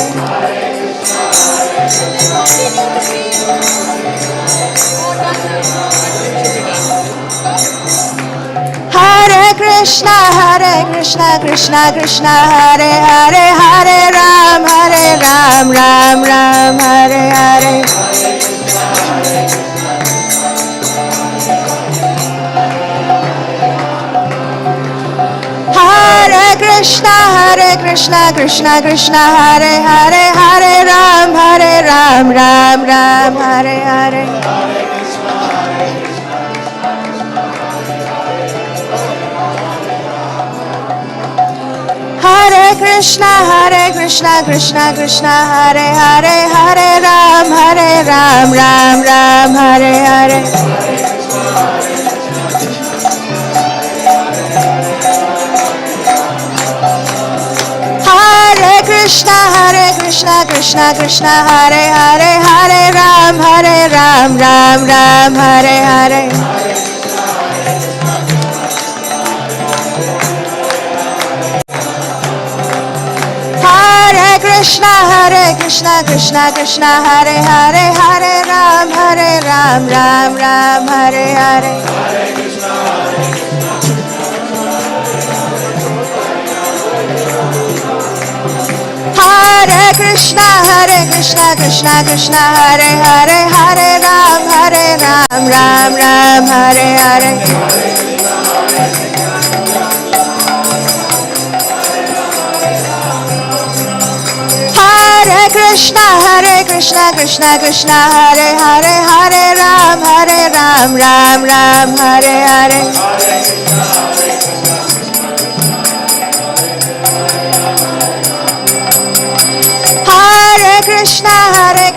Speaker 1: Hare Krishna Krishna Krishna Hare Hare Hare Ram Ram Hare Hare Hare Krishna Krishna Krishna Hare Hare Hare Ram Ram Hare Hare Hare Krishna Krishna Krishna Hare Hare Hare Ram Ram Hare Hare Hare Krishna Krishna Krishna Hare Hare Hare Ram Ram Hare Hare Hare Krishna Krishna Hare Hare Hare Ram Ram Hare Hare Hare Krishna Krishna Hare Hare Hare Ram Ram Hare Hare Hare Krishna Krishna Hare Hare Hare Ram Ram Hare Hare Hare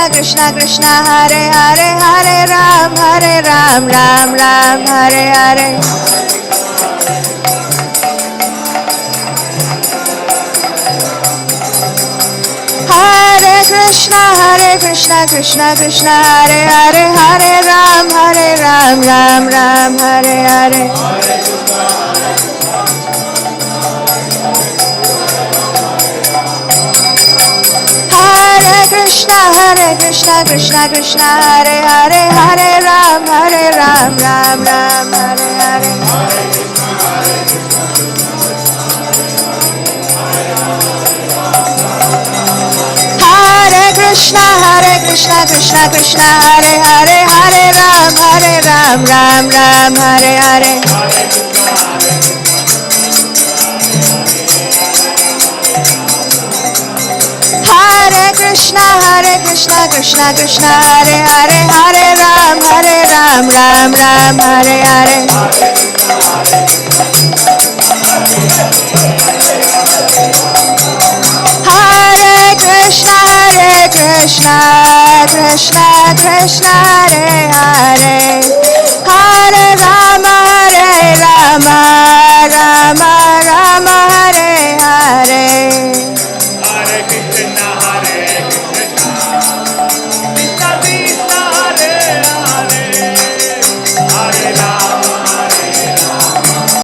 Speaker 1: Krishna Krishna Hare Hare Hare Ram Ram Hare Hare Hare Krishna Krishna Hare Hare Hare Ram Ram Hare Hare Hare Krishna Krishna Hare Hare Hare Ram Ram Hare Hare Hare Krishna Krishna Hare Hare Hare Ram Ram Hare Hare Hare Krishna Krishna Hare Hare Hare Ram Ram Hare Hare Hare Krishna Krishna Hare Hare